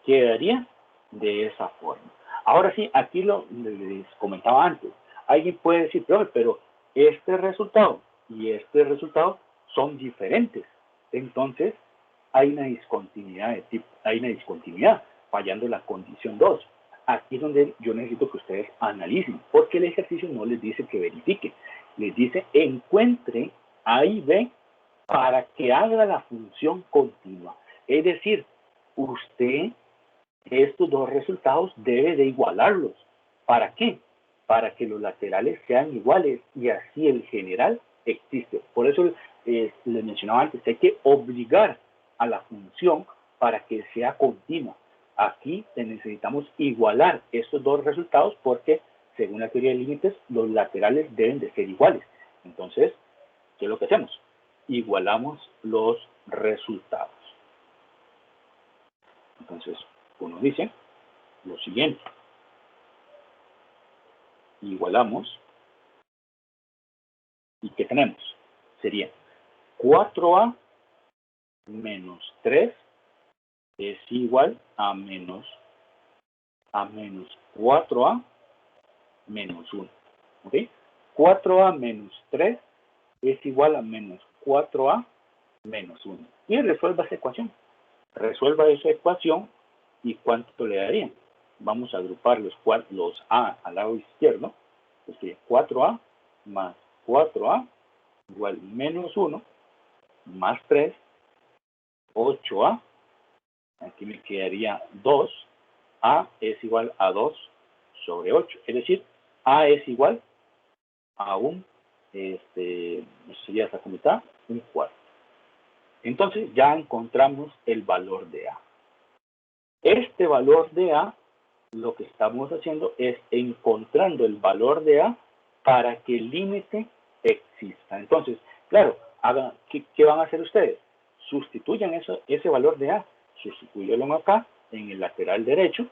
Quedaría de esa forma. Ahora sí, aquí les comentaba antes. Alguien puede decir, pero este resultado y este resultado son diferentes. Entonces, hay una discontinuidad, fallando la condición 2. Aquí es donde yo necesito que ustedes analicen, porque el ejercicio no les dice que verifique, les dice encuentre A y B para que haga la función continua. Es decir, usted estos dos resultados debe de igualarlos. ¿Para qué? para que los laterales sean iguales y así el general existe. Por eso les mencionaba antes, hay que obligar a la función para que sea continua. Aquí necesitamos igualar estos dos resultados porque, según la teoría de límites, los laterales deben de ser iguales. Entonces, ¿qué es lo que hacemos? Igualamos los resultados. Entonces, uno dice lo siguiente. Igualamos. ¿Y qué tenemos? Sería 4a menos 3 es igual a menos 4a menos 1. ¿Ok? 4a menos 3 es igual a menos 4a menos 1. Y resuelva esa ecuación. Resuelva esa ecuación y ¿cuánto le darían? Vamos a agrupar los a al lado izquierdo. Pues sería 4a más 4a igual menos 1 más 3, 8a. Aquí me quedaría 2. A es igual a 2 sobre 8. Es decir, A es igual a un, sería esa mitad, un cuarto. Entonces ya encontramos el valor de A. Este valor de A, lo que estamos haciendo es encontrando el valor de A para que el límite exista. Entonces, claro, ¿qué van a hacer ustedes? Sustituyan ese valor de A. Sustitúyelo acá en el lateral derecho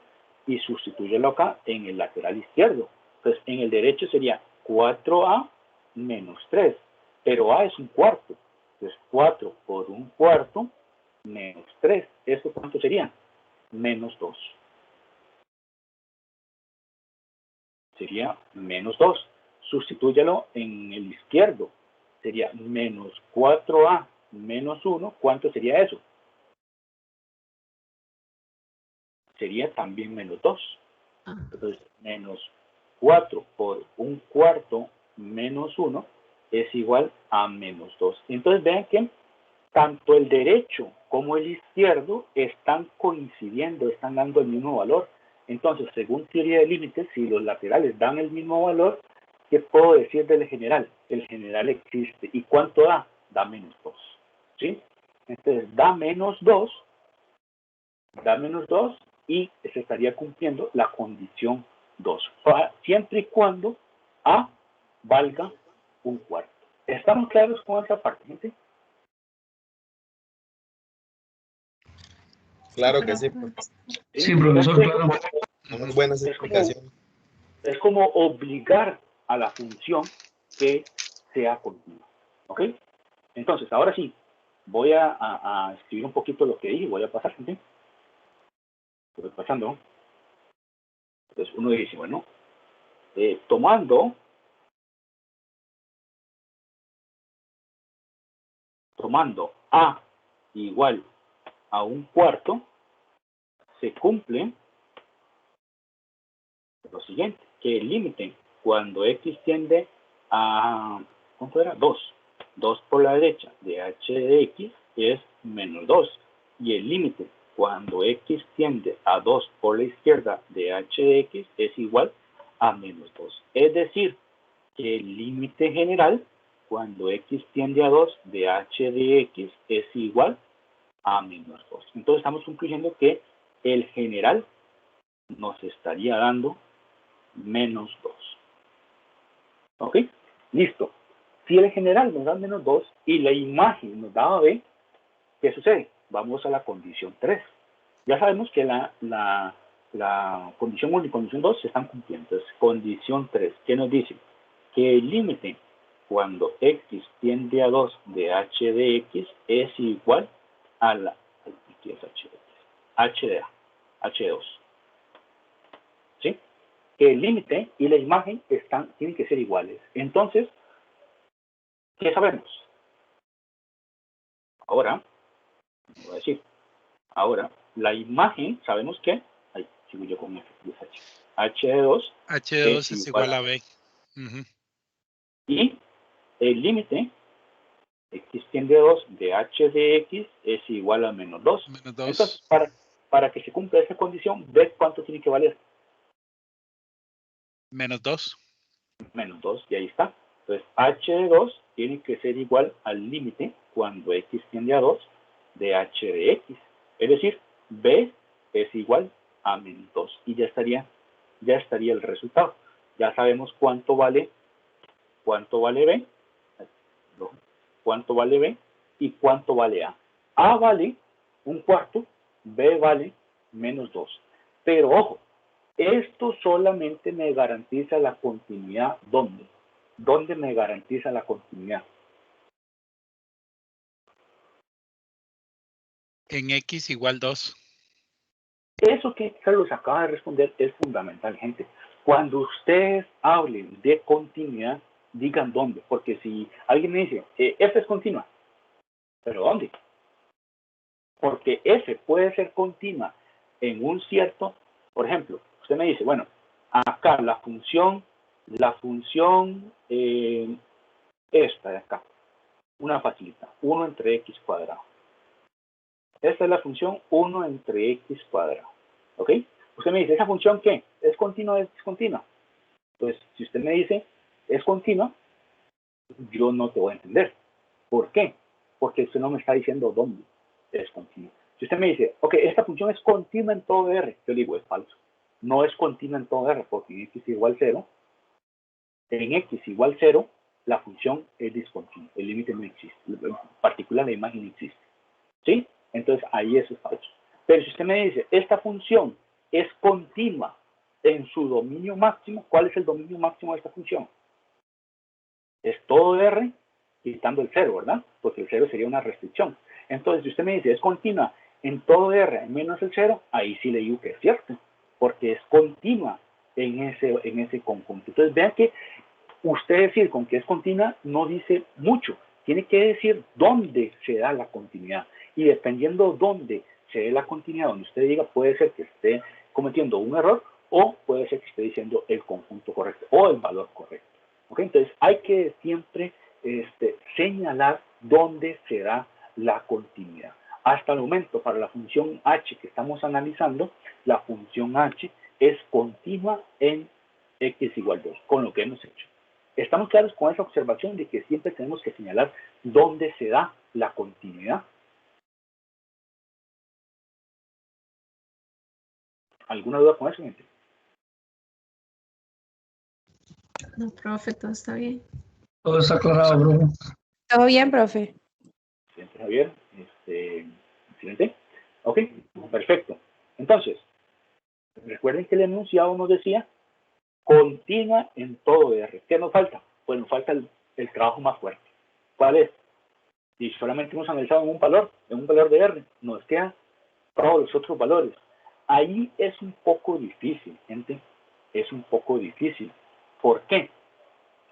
y sustitúyelo acá en el lateral izquierdo. Entonces, en el derecho sería 4a menos 3, pero a es un cuarto. Entonces, 4 por un cuarto menos 3. ¿Esto cuánto sería? Menos 2. Sería menos 2. Sustitúyalo en el izquierdo. Sería menos 4a menos 1. ¿Cuánto sería eso? Sería también menos 2. Entonces, menos 4 por un cuarto menos 1 es igual a menos 2. Entonces, vean que tanto el derecho como el izquierdo están coincidiendo, están dando el mismo valor. Entonces, según teoría de límites, si los laterales dan el mismo valor, ¿qué puedo decir del general? El general existe. ¿Y cuánto da? Da menos 2. ¿Sí? Entonces, da menos 2 y se estaría cumpliendo la condición 2, siempre y cuando A valga un cuarto. ¿Estamos claros con esta parte, gente?
Claro que sí.
Sí, profesor, claro.
Muy buena esa explicación.
Es como obligar a la función que sea continua. ¿Ok? Entonces, ahora sí, voy a escribir un poquito lo que dije, voy a pasar, gente. Estoy pasando. Entonces, uno dice, bueno, tomando A igual a un cuarto, se cumple lo siguiente, que el límite cuando x tiende a, ¿cuánto era? 2. 2 por la derecha de h de x es menos 2. Y el límite cuando x tiende a 2 por la izquierda de h de x es igual a menos 2. Es decir, que el límite general cuando x tiende a 2 de h de x es igual a menos 2. Entonces estamos concluyendo que el general nos estaría dando menos 2. ¿Ok? Listo. Si el general nos da menos 2 y la imagen nos da B, ¿qué sucede? Vamos a la condición 3. Ya sabemos que la condición 1 y condición 2 se están cumpliendo. Entonces, condición 3, ¿qué nos dice? Que el límite cuando x tiende a 2 de h de x es igual a la ¿qué es h de x? H de A, h de 2. ¿Sí? Que el límite y la imagen tienen que ser iguales. Entonces, ¿qué sabemos? Ahora, voy a decir, ahora, la imagen, sabemos que, ahí sigo yo con F, es H. H de 2.
H de 2 es igual a B.
Y el límite, x tiende a 2 de h de x es igual a menos 2.
Menos 2.
Entonces, para que se cumpla esa condición, ¿ves cuánto tiene que valer?
Menos 2.
menos 2, y ahí está. Entonces, h de 2 tiene que ser igual al límite cuando x tiende a 2 de h de x. Es decir, b es igual a menos 2. Y ya estaría el resultado. Ya sabemos cuánto vale b, cuánto vale b y cuánto vale a. A vale un cuarto, b vale menos 2. Pero ojo, esto solamente me garantiza la continuidad. ¿Dónde? ¿Dónde me garantiza la continuidad?
En x igual 2.
Eso que Carlos acaba de responder es fundamental, gente. Cuando ustedes hablen de continuidad, digan dónde. Porque si alguien me dice, f es continua, ¿pero dónde? Porque f puede ser continua en un cierto, por ejemplo, usted me dice, bueno, acá la función esta de acá, una facilita, 1 entre x cuadrado. Esta es la función 1 entre x cuadrado. ¿Ok? Usted me dice, ¿esa función qué? ¿Es continua o es discontinua? Entonces, si usted me dice, es continua, yo no te voy a entender. ¿Por qué? Porque usted no me está diciendo dónde es continua. Si usted me dice, ok, esta función es continua en todo R, yo le digo, es falso. No es continua en todo R, porque en x igual 0, la función es discontinua. El límite no existe. En particular, la imagen no existe. ¿Sí? Entonces, ahí eso es falso. Pero si usted me dice, esta función es continua en su dominio máximo, ¿cuál es el dominio máximo de esta función? Es todo R quitando el 0, ¿verdad? Porque el 0 sería una restricción. Entonces, si usted me dice, es continua en todo R menos el 0, ahí sí le digo que es cierto, porque es continua en ese conjunto. Entonces, vean que usted decir con que es continua no dice mucho. Tiene que decir dónde se da la continuidad. Y dependiendo dónde se dé la continuidad, donde usted diga, puede ser que esté cometiendo un error o puede ser que esté diciendo el conjunto correcto o el valor correcto. ¿Okay? Entonces, hay que siempre señalar dónde se da la continuidad. Hasta el momento, para la función h que estamos analizando, la función h es continua en x igual 2, con lo que hemos hecho. Estamos claros con esa observación de que siempre tenemos que señalar dónde se da la continuidad. ¿Alguna duda con eso, gente?
No, profe, todo está bien.
Todo está aclarado, profe.
Todo bien, profe.
Excelente, Javier. Excelente. Ok, perfecto. Entonces, recuerden que el enunciado nos decía continua en todo R. ¿Qué nos falta? Pues nos falta el trabajo más fuerte. ¿Cuál es? Si solamente hemos analizado en un valor de R, nos quedan todos los otros valores. Ahí es un poco difícil, gente. Es un poco difícil. ¿Por qué?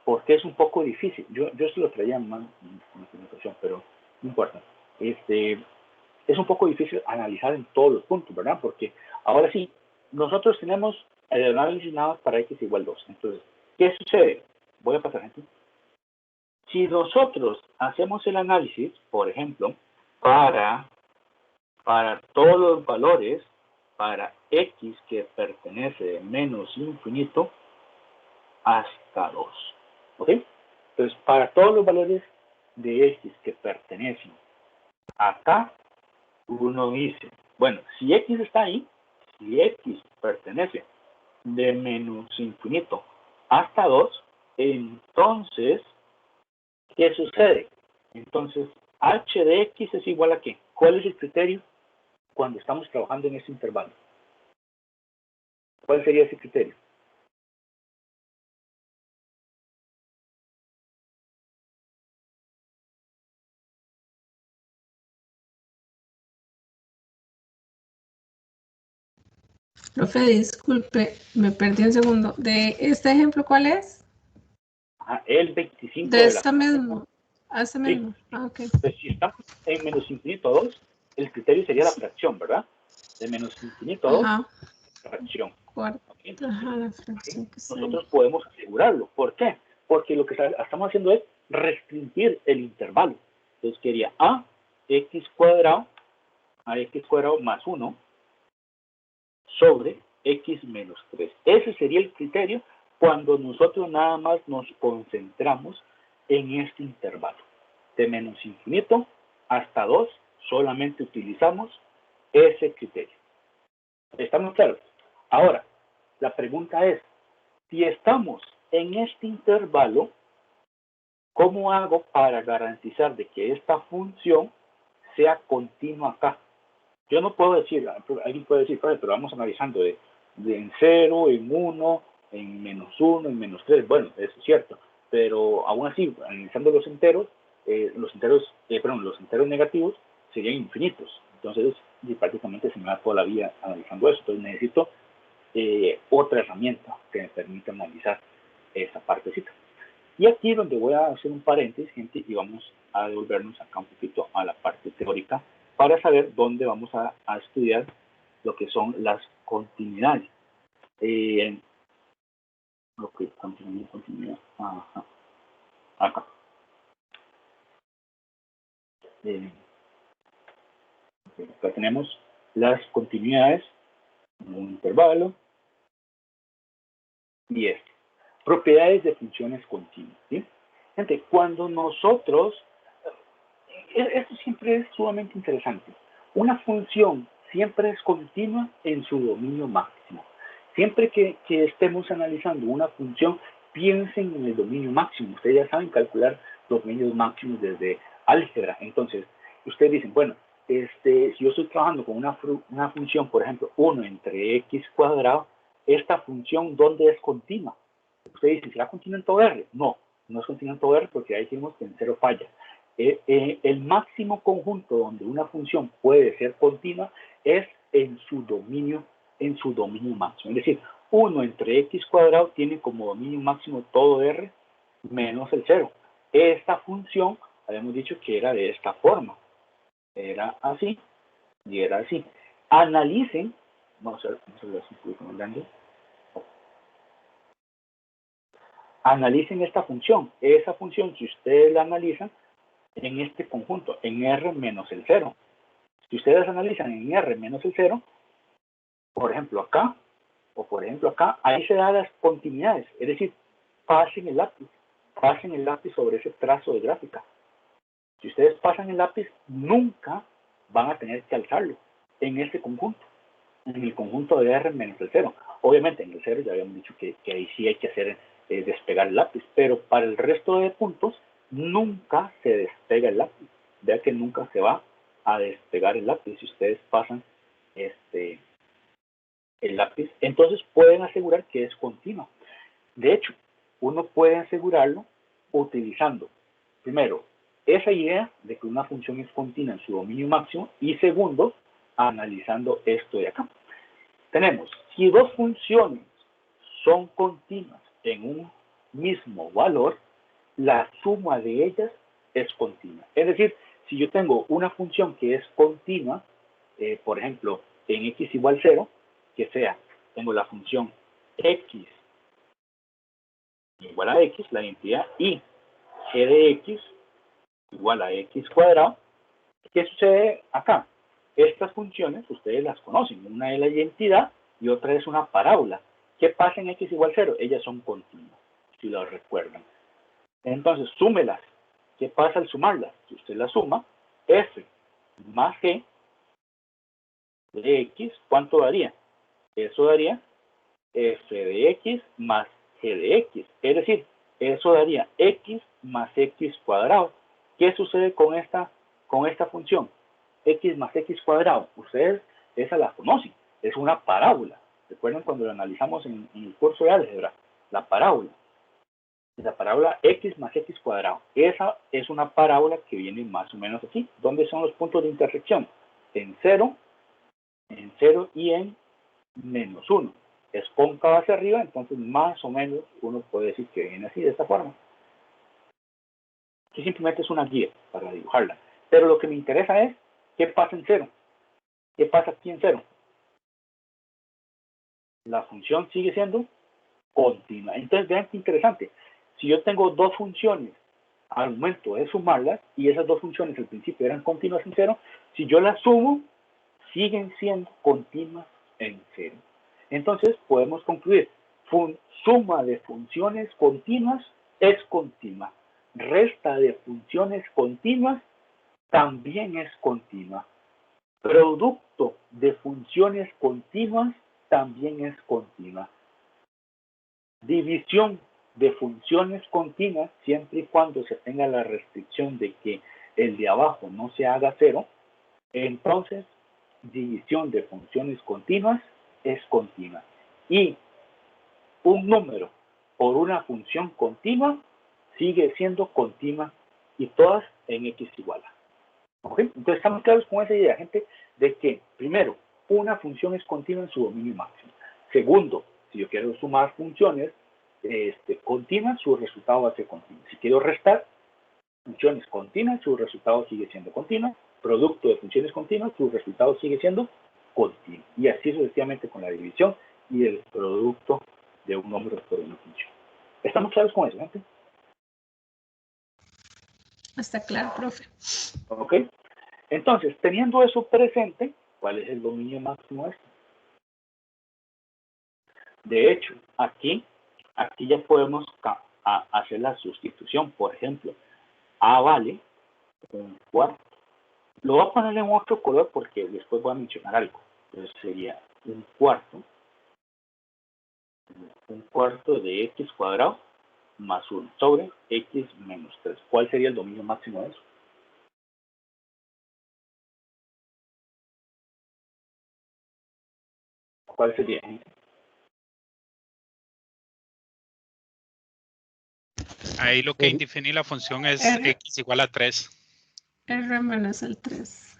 Porque es un poco difícil. Yo se lo traía más en la presentación, pero no importa. Es un poco difícil analizar en todos los puntos, ¿verdad? Porque ahora sí, nosotros tenemos el análisis nada más para x igual 2. Entonces, ¿qué sucede? Voy a pasar, gente. Si nosotros hacemos el análisis, por ejemplo, para todos los valores, para x que pertenece de menos infinito hasta 2. ¿Ok? Entonces, para todos los valores de x que pertenecen acá, uno dice, bueno, si x está ahí, si x pertenece de menos infinito hasta 2, entonces, ¿qué sucede? Entonces, h de x es igual a ¿qué? ¿Cuál es el criterio cuando estamos trabajando en ese intervalo? ¿Cuál sería ese criterio?
Profe, disculpe, me perdí un segundo. ¿De este ejemplo cuál es?
El 25
De
de la
esta misma. Esta misma.
Sí.
Ah, ok.
Entonces, si estamos en menos infinito a 2, el criterio sería la fracción, ¿verdad? De menos infinito a 2,
Ajá.
fracción.
Cuarto.
¿Okay?
Ajá, la fracción que sea.
Nosotros podemos asegurarlo. ¿Por qué? Porque lo que estamos haciendo es restringir el intervalo. Entonces quería a x cuadrado más 1 sobre x menos 3. Ese sería el criterio cuando nosotros nada más nos concentramos en este intervalo. De menos infinito hasta 2, solamente utilizamos ese criterio. ¿Estamos claros? Ahora, la pregunta es, si estamos en este intervalo, ¿cómo hago para garantizar de que esta función sea continua acá? Yo no puedo decir, alguien puede decir, pero vamos analizando de en 0, en 1, en -1, en -3. Bueno, eso es cierto, pero aún así, analizando los enteros negativos serían infinitos. Entonces, prácticamente se me va toda la vida analizando eso. Entonces, necesito otra herramienta que me permita analizar esa partecita. Y aquí es donde voy a hacer un paréntesis, gente, y vamos a devolvernos acá un poquito a la parte teórica para saber dónde vamos a estudiar lo que son las continuidades. Continuidad. Ajá. Acá. Acá tenemos las continuidades en un intervalo y esto. Propiedades de funciones continuas, ¿sí? Gente, cuando nosotros, esto siempre es sumamente interesante. Una función siempre es continua en su dominio máximo. Siempre que estemos analizando una función, piensen en el dominio máximo. Ustedes ya saben calcular los dominios máximos desde álgebra. Entonces, ustedes dicen, bueno, si yo estoy trabajando con una función, por ejemplo, 1 entre x cuadrado, esta función, ¿dónde es continua? Ustedes dicen, ¿será continua en todo R? No, no es continua en todo R porque ya dijimos que en 0 falla. El máximo conjunto donde una función puede ser continua es en su dominio máximo. Es decir, 1 entre x cuadrado tiene como dominio máximo todo R menos el 0. Esta función, habíamos dicho que era de esta forma. Era así y era así. Analicen, vamos a ver si estoy grande. Analicen esta función. Esa función, si ustedes la analizan en este conjunto, en R menos el 0. Si ustedes analizan en R menos el 0, por ejemplo acá, o por ejemplo acá, ahí se dan las continuidades. Es decir, pasen el lápiz sobre ese trazo de gráfica. Si ustedes pasan el lápiz, nunca van a tener que alzarlo en este conjunto, en el conjunto de R menos el 0. Obviamente en el 0 ya habíamos dicho que ahí sí hay que hacer despegar el lápiz, pero para el resto de puntos nunca se despega el lápiz. Vea que nunca se va a despegar el lápiz si ustedes pasan el lápiz. Entonces pueden asegurar que es continua. De hecho, uno puede asegurarlo utilizando, primero, esa idea de que una función es continua en su dominio máximo y segundo, analizando esto de acá. Tenemos, si dos funciones son continuas en un mismo valor, la suma de ellas es continua. Es decir, si yo tengo una función que es continua, por ejemplo, en x igual 0, que sea, tengo la función x igual a x, la identidad, y g de x igual a x cuadrado. ¿Qué sucede acá? Estas funciones ustedes las conocen. Una es la identidad y otra es una parábola. ¿Qué pasa en x igual 0? Ellas son continuas, si lo recuerdan. Entonces, súmelas. ¿Qué pasa al sumarlas? Si usted las suma, f más g de x, ¿cuánto daría? Eso daría f de x más g de x. Es decir, eso daría x más x cuadrado. ¿Qué sucede con esta función? X más x cuadrado. Ustedes esa la conocen. Es una parábola. ¿Recuerdan cuando lo analizamos en el curso de álgebra? La parábola. La parábola x más x cuadrado. Esa es una parábola que viene más o menos así. ¿Dónde son los puntos de intersección? En 0 y en menos 1. Es cóncava hacia arriba, entonces más o menos uno puede decir que viene así, de esta forma. Aquí simplemente es una guía para dibujarla. Pero lo que me interesa es, ¿qué pasa en 0? ¿Qué pasa aquí en 0? La función sigue siendo continua. Entonces, vean qué interesante. Si yo tengo dos funciones al momento de sumarlas, y esas dos funciones al principio eran continuas en 0, si yo las sumo, siguen siendo continuas en 0. Entonces, podemos concluir Suma de funciones continuas es continua. Resta de funciones continuas también es continua. Producto de funciones continuas también es continua. División de funciones continuas, siempre y cuando se tenga la restricción de que el de abajo no se haga cero, entonces división de funciones continuas es continua. Y un número por una función continua sigue siendo continua y todas en x igual a. ¿Okay? Entonces estamos claros con esa idea, gente, de que primero, una función es continua en su dominio máximo. Segundo, si yo quiero sumar funciones continuas, su resultado va a ser continuo. Si quiero restar funciones continuas, su resultado sigue siendo continuo. Producto de funciones continuas, su resultado sigue siendo continuo. Y así sucesivamente con la división y el producto de un número por una función. ¿Estamos claros con eso, gente?
Está claro, profe.
¿Ok? Entonces, teniendo eso presente, ¿cuál es el dominio máximo este? De hecho, aquí ya podemos hacer la sustitución. Por ejemplo, A vale un cuarto. Lo voy a poner en otro color porque después voy a mencionar algo. Entonces sería un cuarto de x cuadrado más 1 sobre x menos 3. ¿Cuál sería el dominio máximo de eso? ¿Cuál sería?
Ahí lo que define la función es
R.
x igual a 3.
R menos el 3.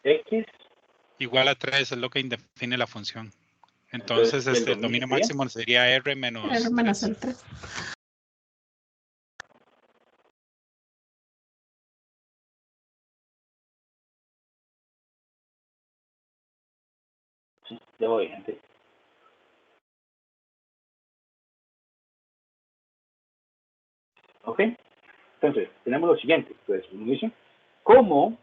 X
Igual a 3 es lo que define la función. Entonces, el dominio máximo sería R menos
el 3.
Sí, ya voy, gente. ¿Ok? Entonces, tenemos lo siguiente. Pues uno dice, ¿cómo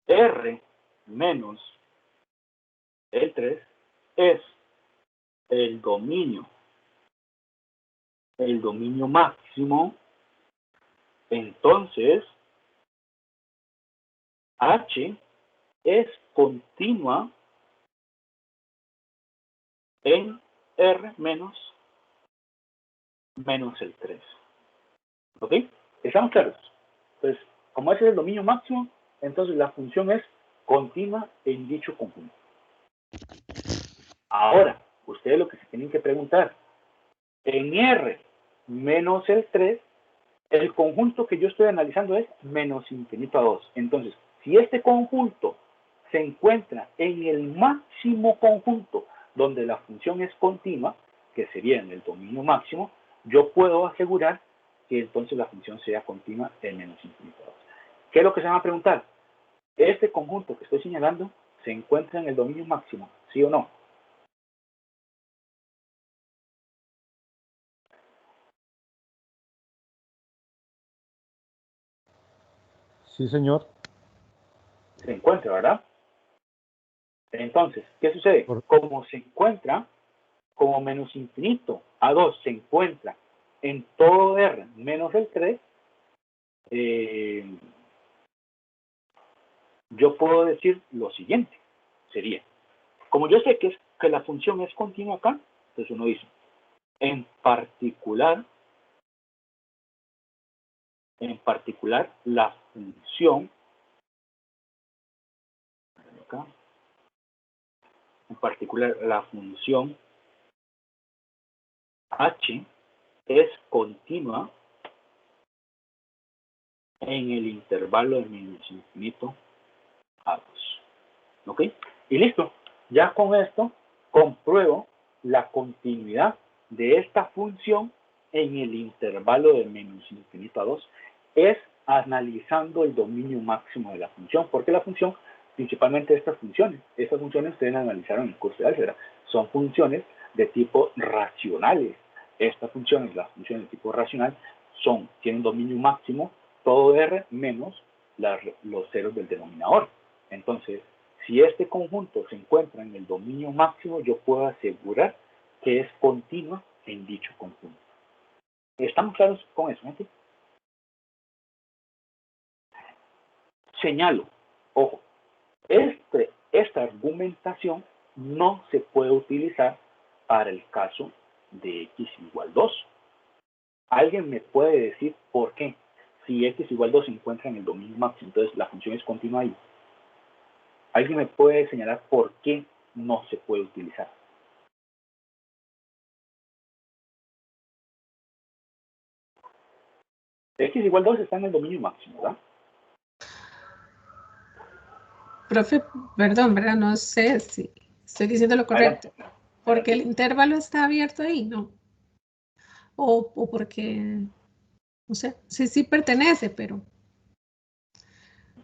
R menos el 3 es el dominio máximo? Entonces, H es continua en R menos el 3. ¿Ok? ¿Estamos claros? Pues, como ese es el dominio máximo, entonces la función es continua en dicho conjunto. Ahora, ustedes lo que se tienen que preguntar, en R menos el 3, el conjunto que yo estoy analizando es menos infinito a 2. Entonces, si este conjunto se encuentra en el máximo conjunto donde la función es continua, que sería en el dominio máximo, yo puedo asegurar que entonces la función sea continua en menos infinito a 2. ¿Qué es lo que se van a preguntar? ¿Este conjunto que estoy señalando se encuentra en el dominio máximo? ¿Sí o no?
Sí, señor.
Se encuentra, ¿verdad? Entonces, ¿qué sucede? Como se encuentra, como menos infinito a 2 se encuentra en todo R menos el 3, yo puedo decir lo siguiente. Sería, como yo sé que la función es continua acá, entonces uno dice, en particular, la función, acá, H es continua en el intervalo de menos infinito a 2. ¿Ok? Y listo. Ya con esto compruebo la continuidad de esta función en el intervalo de menos infinito a 2. Es analizando el dominio máximo de la función, porque la función, principalmente estas funciones ustedes analizaron en el curso de álgebra, son funciones de tipo racionales. Estas funciones, las funciones de tipo racional, tienen dominio máximo todo R menos los ceros del denominador. Entonces, Si este conjunto se encuentra en el dominio máximo, yo puedo asegurar que es continua en dicho conjunto. ¿Estamos claros con eso, gente? Señalo, ojo, esta argumentación no se puede utilizar para el caso de x igual 2. ¿Alguien me puede decir por qué? Si x igual 2 se encuentra en el dominio máximo, entonces la función es continua ahí. ¿Alguien me puede señalar por qué no se puede utilizar? X igual 2 está en el dominio máximo, ¿verdad?
Profe, perdón, ¿verdad? No sé si estoy diciendo lo correcto. ¿Porque el intervalo está abierto ahí? No. O porque, no sé, sí pertenece, pero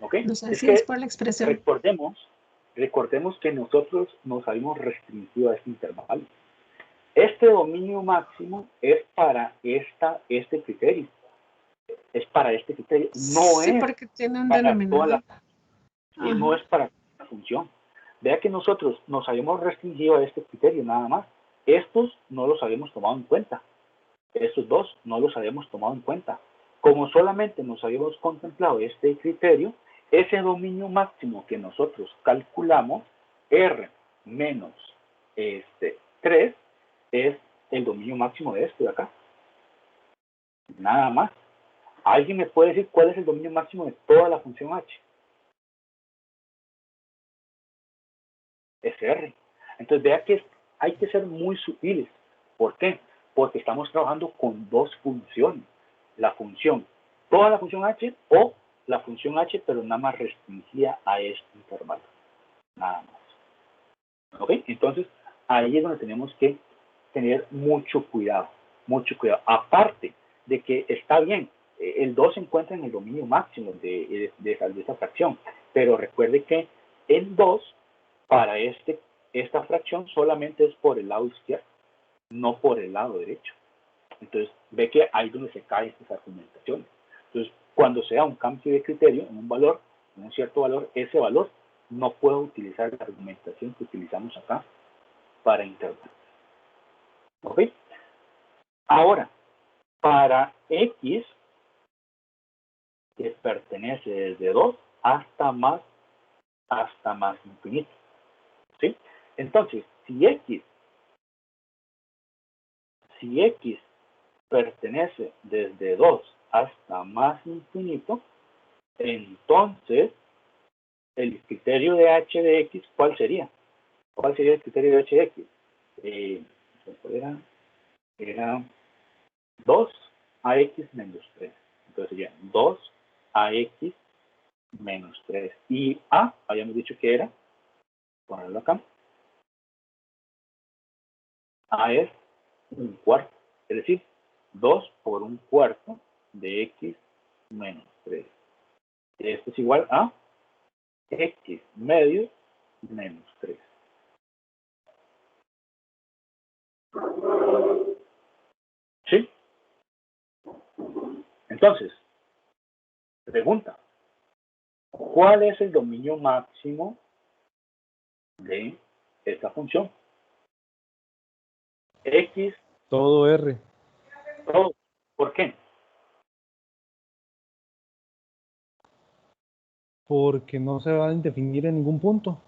¿Okay?
no sé si es por la expresión.
Recordemos que nosotros nos habíamos restringido a este intervalo. Este dominio máximo es para este criterio. Es para este criterio. No
sí,
es
porque tiene un
para
denominador.
no es para la función. Vea que nosotros nos habíamos restringido a este criterio nada más. Estos no los habíamos tomado en cuenta. Estos dos no los habíamos tomado en cuenta. Como solamente nos habíamos contemplado este criterio, ese dominio máximo que nosotros calculamos, R menos 3, es el dominio máximo de este de acá. Nada más. ¿Alguien me puede decir cuál es el dominio máximo de toda la función h? Es R. Entonces vea que hay que ser muy sutiles. ¿Por qué? Porque estamos trabajando con dos funciones. La función, toda la función h o la función h, pero nada más restringida a este intervalo. Nada más. ¿Ok? Entonces, ahí es donde tenemos que tener mucho cuidado. Mucho cuidado. Aparte de que está bien, el 2 se encuentra en el dominio máximo de esta fracción. Pero recuerde que el 2, para esta fracción, solamente es por el lado izquierdo, no por el lado derecho. Entonces, ve que ahí es donde se caen estas argumentaciones. Entonces, cuando se da un cambio de criterio en un valor, en un cierto valor, ese valor no puede utilizar la argumentación que utilizamos acá para interpretar. ¿Ok? Ahora, para x, que pertenece desde 2 hasta más infinito. ¿Sí? Entonces, si x pertenece desde 2 hasta más infinito, entonces el criterio de h de x, ¿cuál sería? ¿Cuál sería el criterio de h de x? Era 2 a x menos 3. Entonces sería 2 a x menos 3. Y a, habíamos dicho que era, ponerlo acá, a es un cuarto. Es decir, 2 por un cuarto de x menos 3. Esto es igual a x medio menos 3. ¿Sí? Entonces, pregunta, ¿cuál es el dominio máximo de esta función? X.
Todo R.
Todo. ¿Por qué?
Porque no se va a definir en ningún punto.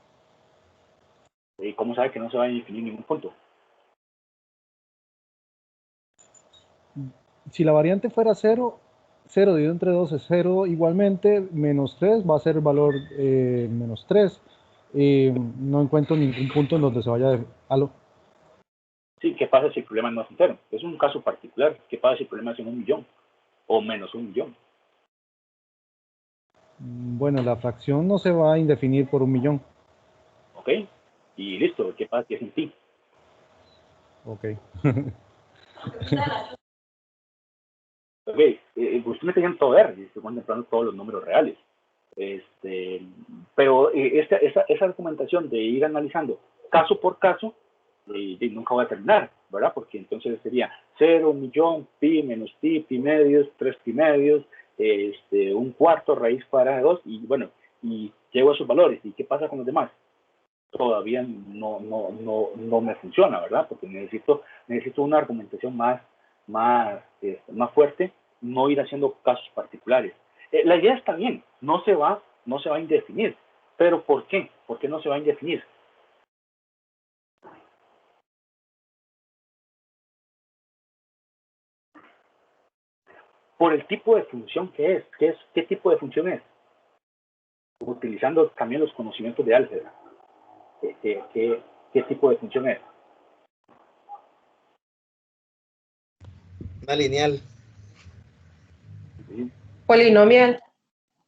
¿Y cómo sabe que no se va a definir ningún punto?
Si la variante fuera 0, 0 dividido entre 2 es 0 igualmente, menos 3 va a ser el valor menos 3. No encuentro ningún punto en donde se vaya a... ¿Aló?
Sí, ¿qué pasa si el problema no es entero? Es un caso particular. ¿Qué pasa si el problema es en 1 millón? O menos 1 millón.
Bueno, la fracción no se va a indefinir por 1 millón.
¿Ok? Y listo. ¿Qué pasa si es en pi?
Ok.
Ok, usted me está diciendo todo R, estoy contemplando todos los números reales. Pero esa argumentación de ir analizando caso por caso, nunca va a terminar, ¿verdad? Porque entonces sería 0, 1 millón, pi menos pi medios, 3 pi medios, un cuarto raíz cuadrada de 2, y bueno, y llego a esos valores. ¿Y qué pasa con los demás? Todavía no me funciona, ¿verdad? Porque necesito una argumentación más fuerte, no ir haciendo casos particulares. La idea está bien, no se va a indefinir. ¿Pero por qué? ¿Por qué no se va a indefinir? Por el tipo de función que es. ¿Qué tipo de función es? Utilizando también los conocimientos de álgebra. ¿Qué tipo de función es?
Una lineal.
Polinomial.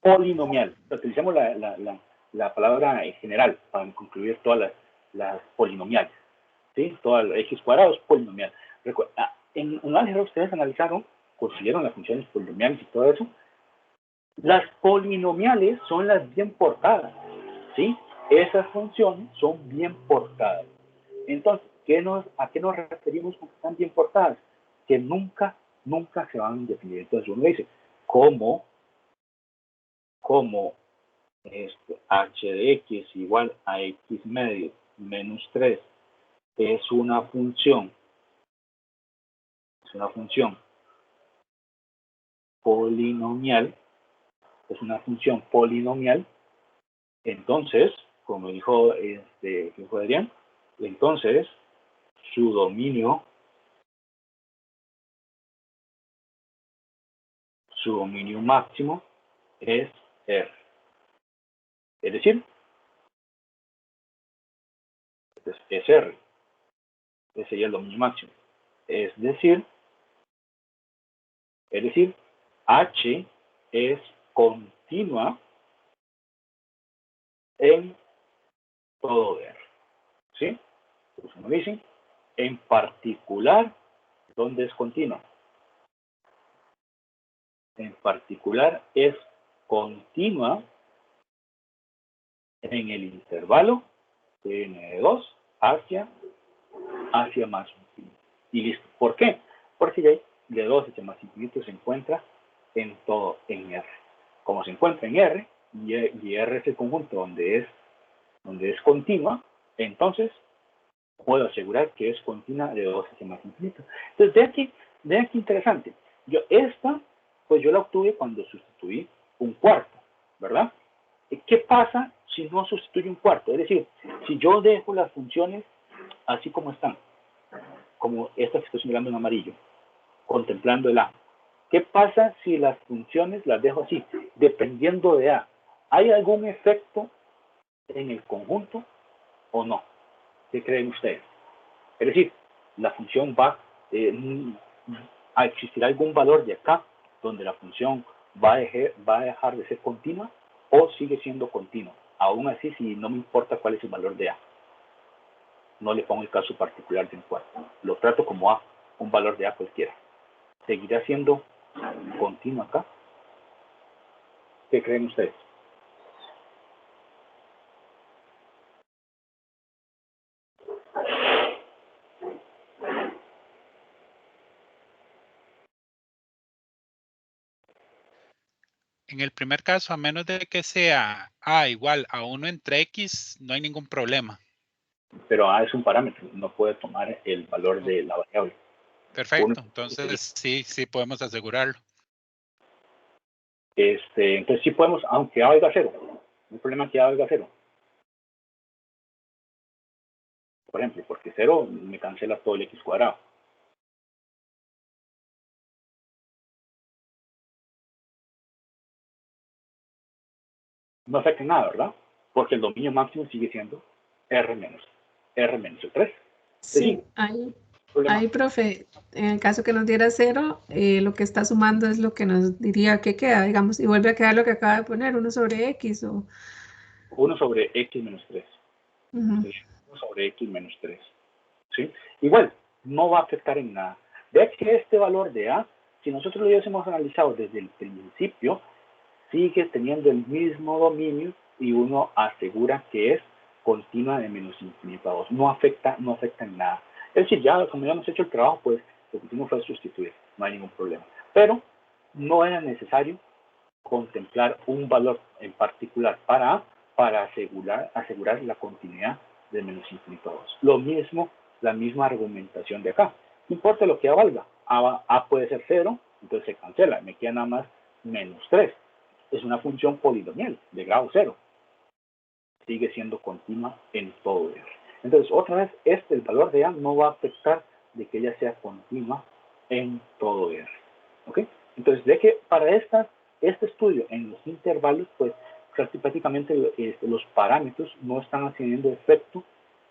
Polinomial. Utilizamos la palabra en general para concluir todas las polinomiales. ¿Sí? Toda la x cuadrado es polinomial. En álgebra ustedes analizaron, consiguieron las funciones polinomiales y todo eso. Las polinomiales son las bien portadas. ¿Sí? Esas funciones son bien portadas. Entonces, ¿a qué nos referimos con que están bien portadas? Que nunca se van a indefinir. Entonces uno dice, ¿cómo h de x igual a x medio menos 3 es una función polinomial, entonces, como dijo Adrián, entonces su dominio máximo es R. Es decir, es R. Ese sería el dominio máximo. Es decir, H es continua en todo R. ¿Sí? Pues como dicen, en particular, ¿dónde es continua? En particular es continua en el intervalo de n de 2 hacia más infinito. Y listo. ¿Por qué? Porque ya de 2 hacia más infinito se encuentra en todo en R. Como se encuentra en R, y R es el conjunto donde es continua, entonces puedo asegurar que es continua de 2 hacia más infinito. Entonces, de aquí interesante. Pues yo la obtuve cuando sustituí un cuarto, ¿verdad? ¿Qué pasa si no sustituyo un cuarto? Es decir, si yo dejo las funciones así como están, como esta que estoy señalando en amarillo, contemplando el A. ¿Qué pasa si las funciones las dejo así, dependiendo de A? ¿Hay algún efecto en el conjunto o no? ¿Qué creen ustedes? Es decir, la función a existir algún valor de acá donde la función va a dejar de ser continua o sigue siendo continua. Aún así, si no me importa cuál es el valor de A. No le pongo el caso particular de un cuarto. Lo trato como A, un valor de A cualquiera. ¿Seguirá siendo continua acá? ¿Qué creen ustedes?
En el primer caso, a menos de que sea A igual a 1 entre X, no hay ningún problema.
Pero A es un parámetro, no puede tomar el valor de la variable.
Perfecto, entonces sí podemos asegurarlo.
Entonces sí podemos, aunque A valga 0. No hay problema que A valga 0. Por ejemplo, porque 0 me cancela todo el x cuadrado. No afecta en nada, ¿verdad? Porque el dominio máximo sigue siendo R menos el 3.
Sí, ahí, profe, en el caso que nos diera 0, lo que está sumando es lo que nos diría que queda, digamos, y vuelve a quedar lo que acaba de poner, 1 sobre X o...
1 sobre X menos 3.
1
sobre X menos 3. ¿Sí? Igual, no va a afectar en nada. Ve que este valor de A, si nosotros lo hubiésemos analizado desde el principio, sigue teniendo el mismo dominio y uno asegura que es continua de menos infinito a 2. No afecta en nada. Es decir, ya como ya hemos hecho el trabajo, pues lo que hicimos fue sustituir. No hay ningún problema. Pero no era necesario contemplar un valor en particular para A para asegurar la continuidad de menos infinito a 2. Lo mismo, la misma argumentación de acá. No importa lo que A valga. A puede ser 0, entonces se cancela. Me queda nada más menos 3. Es una función polinomial de grado 0. Sigue siendo continua en todo R. Entonces, otra vez, el valor de A no va a afectar de que ella sea continua en todo R. ¿Ok? Entonces, de que para este estudio en los intervalos, pues prácticamente los parámetros no están haciendo efecto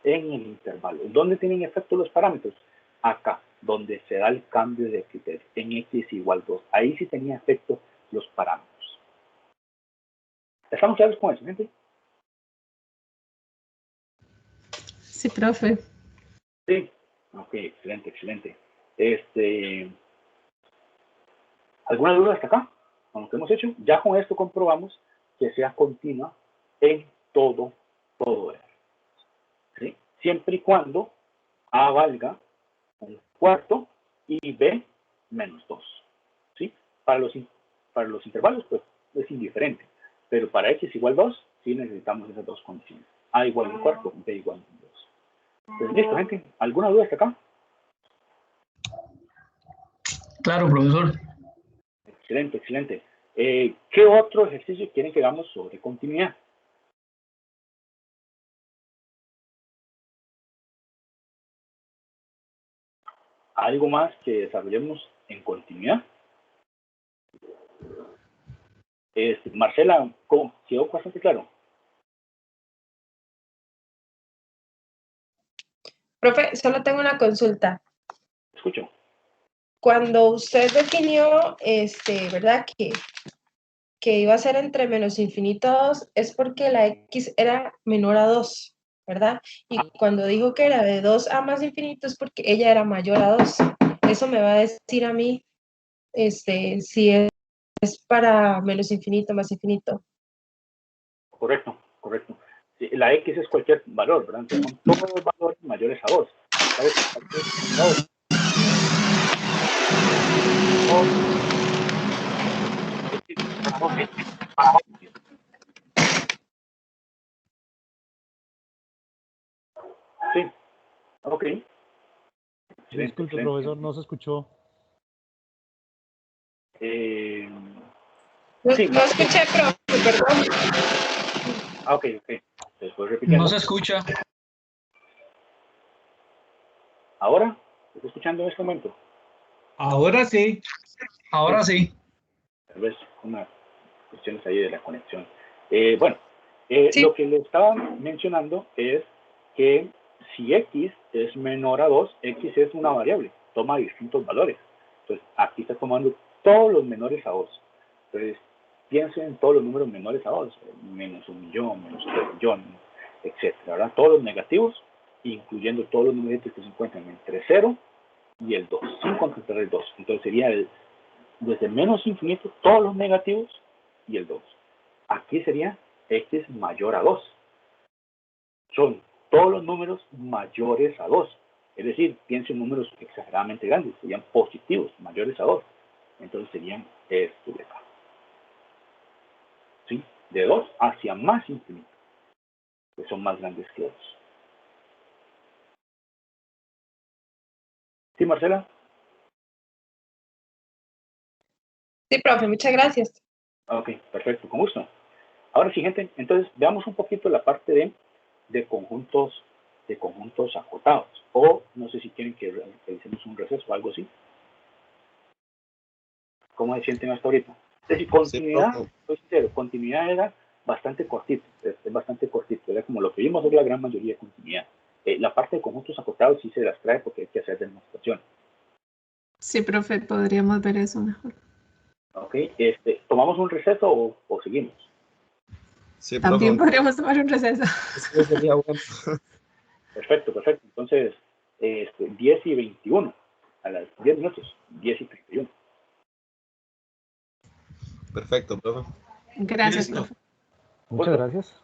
en el intervalo. ¿Dónde tienen efecto los parámetros? Acá, donde se da el cambio de criterio, en x igual 2. Ahí sí tenía efecto los parámetros. ¿Estamos claros con eso, gente?
Sí, profe.
Sí. Ok, excelente, excelente. ¿Alguna duda hasta acá? Con lo que hemos hecho, ya con esto comprobamos que sea continua en todo R. ¿Sí? Siempre y cuando A valga un cuarto y B menos 2. ¿Sí? Para los intervalos, pues, es indiferente. Pero para X igual 2, sí necesitamos esas dos condiciones. A igual un cuarto, B igual un 2. Pues listo, gente. ¿Alguna duda hasta acá?
Claro, profesor.
Excelente, excelente. ¿Qué otro ejercicio quieren que hagamos sobre continuidad? ¿Algo más que desarrollemos en continuidad? Marcela, ¿cómo? ¿Quedó bastante claro?
Profe, solo tengo una consulta.
Escucho.
Cuando usted definió, ¿verdad? Que iba a ser entre menos infinito a 2, es porque la x era menor a 2, ¿verdad? Y cuando dijo que era de 2 a más infinito es porque ella era mayor a 2. Eso me va a decir a mí si es para menos infinito, más infinito.
Correcto, correcto. Sí, la x es cualquier valor, ¿verdad? Entonces son todos los valores mayores a 2. Sí, ok.
Disculpe, profesor, no se escuchó.
No
Sí,
escuché, profe, perdón.
ok, ok. Después repitiendo.
No se escucha.
¿Ahora? ¿Estás escuchando en este momento?
Ahora sí.
Ahora sí.
Tal vez unas cuestiones ahí de la conexión. Bueno,
Sí.
lo que le estaba mencionando es que si x es menor a 2, x es una variable, toma distintos valores. Entonces, aquí está tomando todos los menores a 2. Entonces, piensen en todos los números menores a 2, menos 1.000.000, menos 3.000.000, etc. ¿Verdad? Todos los negativos, incluyendo todos los numeritos que se encuentran entre 0 y el 2, sin contemplar el 2. Entonces, sería desde menos infinito, todos los negativos y el 2. Aquí sería x mayor a 2. Son todos los números mayores a 2. Es decir, piensen en números exageradamente grandes, serían positivos, mayores a 2. Entonces serían estos de acá. ¿Sí? De 2 hacia más infinito, que son más grandes que 2. ¿Sí, Marcela?
Sí, profe, muchas gracias.
Ok, perfecto, con gusto. Ahora sí, gente, entonces veamos un poquito la parte de conjuntos acotados. O no sé si quieren que realicemos un receso o algo así. ¿Cómo se sienten hasta ahorita? Es decir, continuidad, soy sincero, continuidad era bastante cortito, es bastante cortito, era como lo que vimos es la gran mayoría de continuidad. La parte de conjuntos acotados sí se las trae porque hay que hacer demostración.
Sí, profe, podríamos ver eso mejor.
Ok, ¿tomamos un receso o seguimos?
Sí,
También
profe.
podríamos tomar un receso.
Sí, sería bueno.
Perfecto, perfecto. Entonces, 10 y 21, a las 10 minutos, 10 y 31.
Perfecto, profe.
Gracias,
Listo.
profe.
Muchas gracias.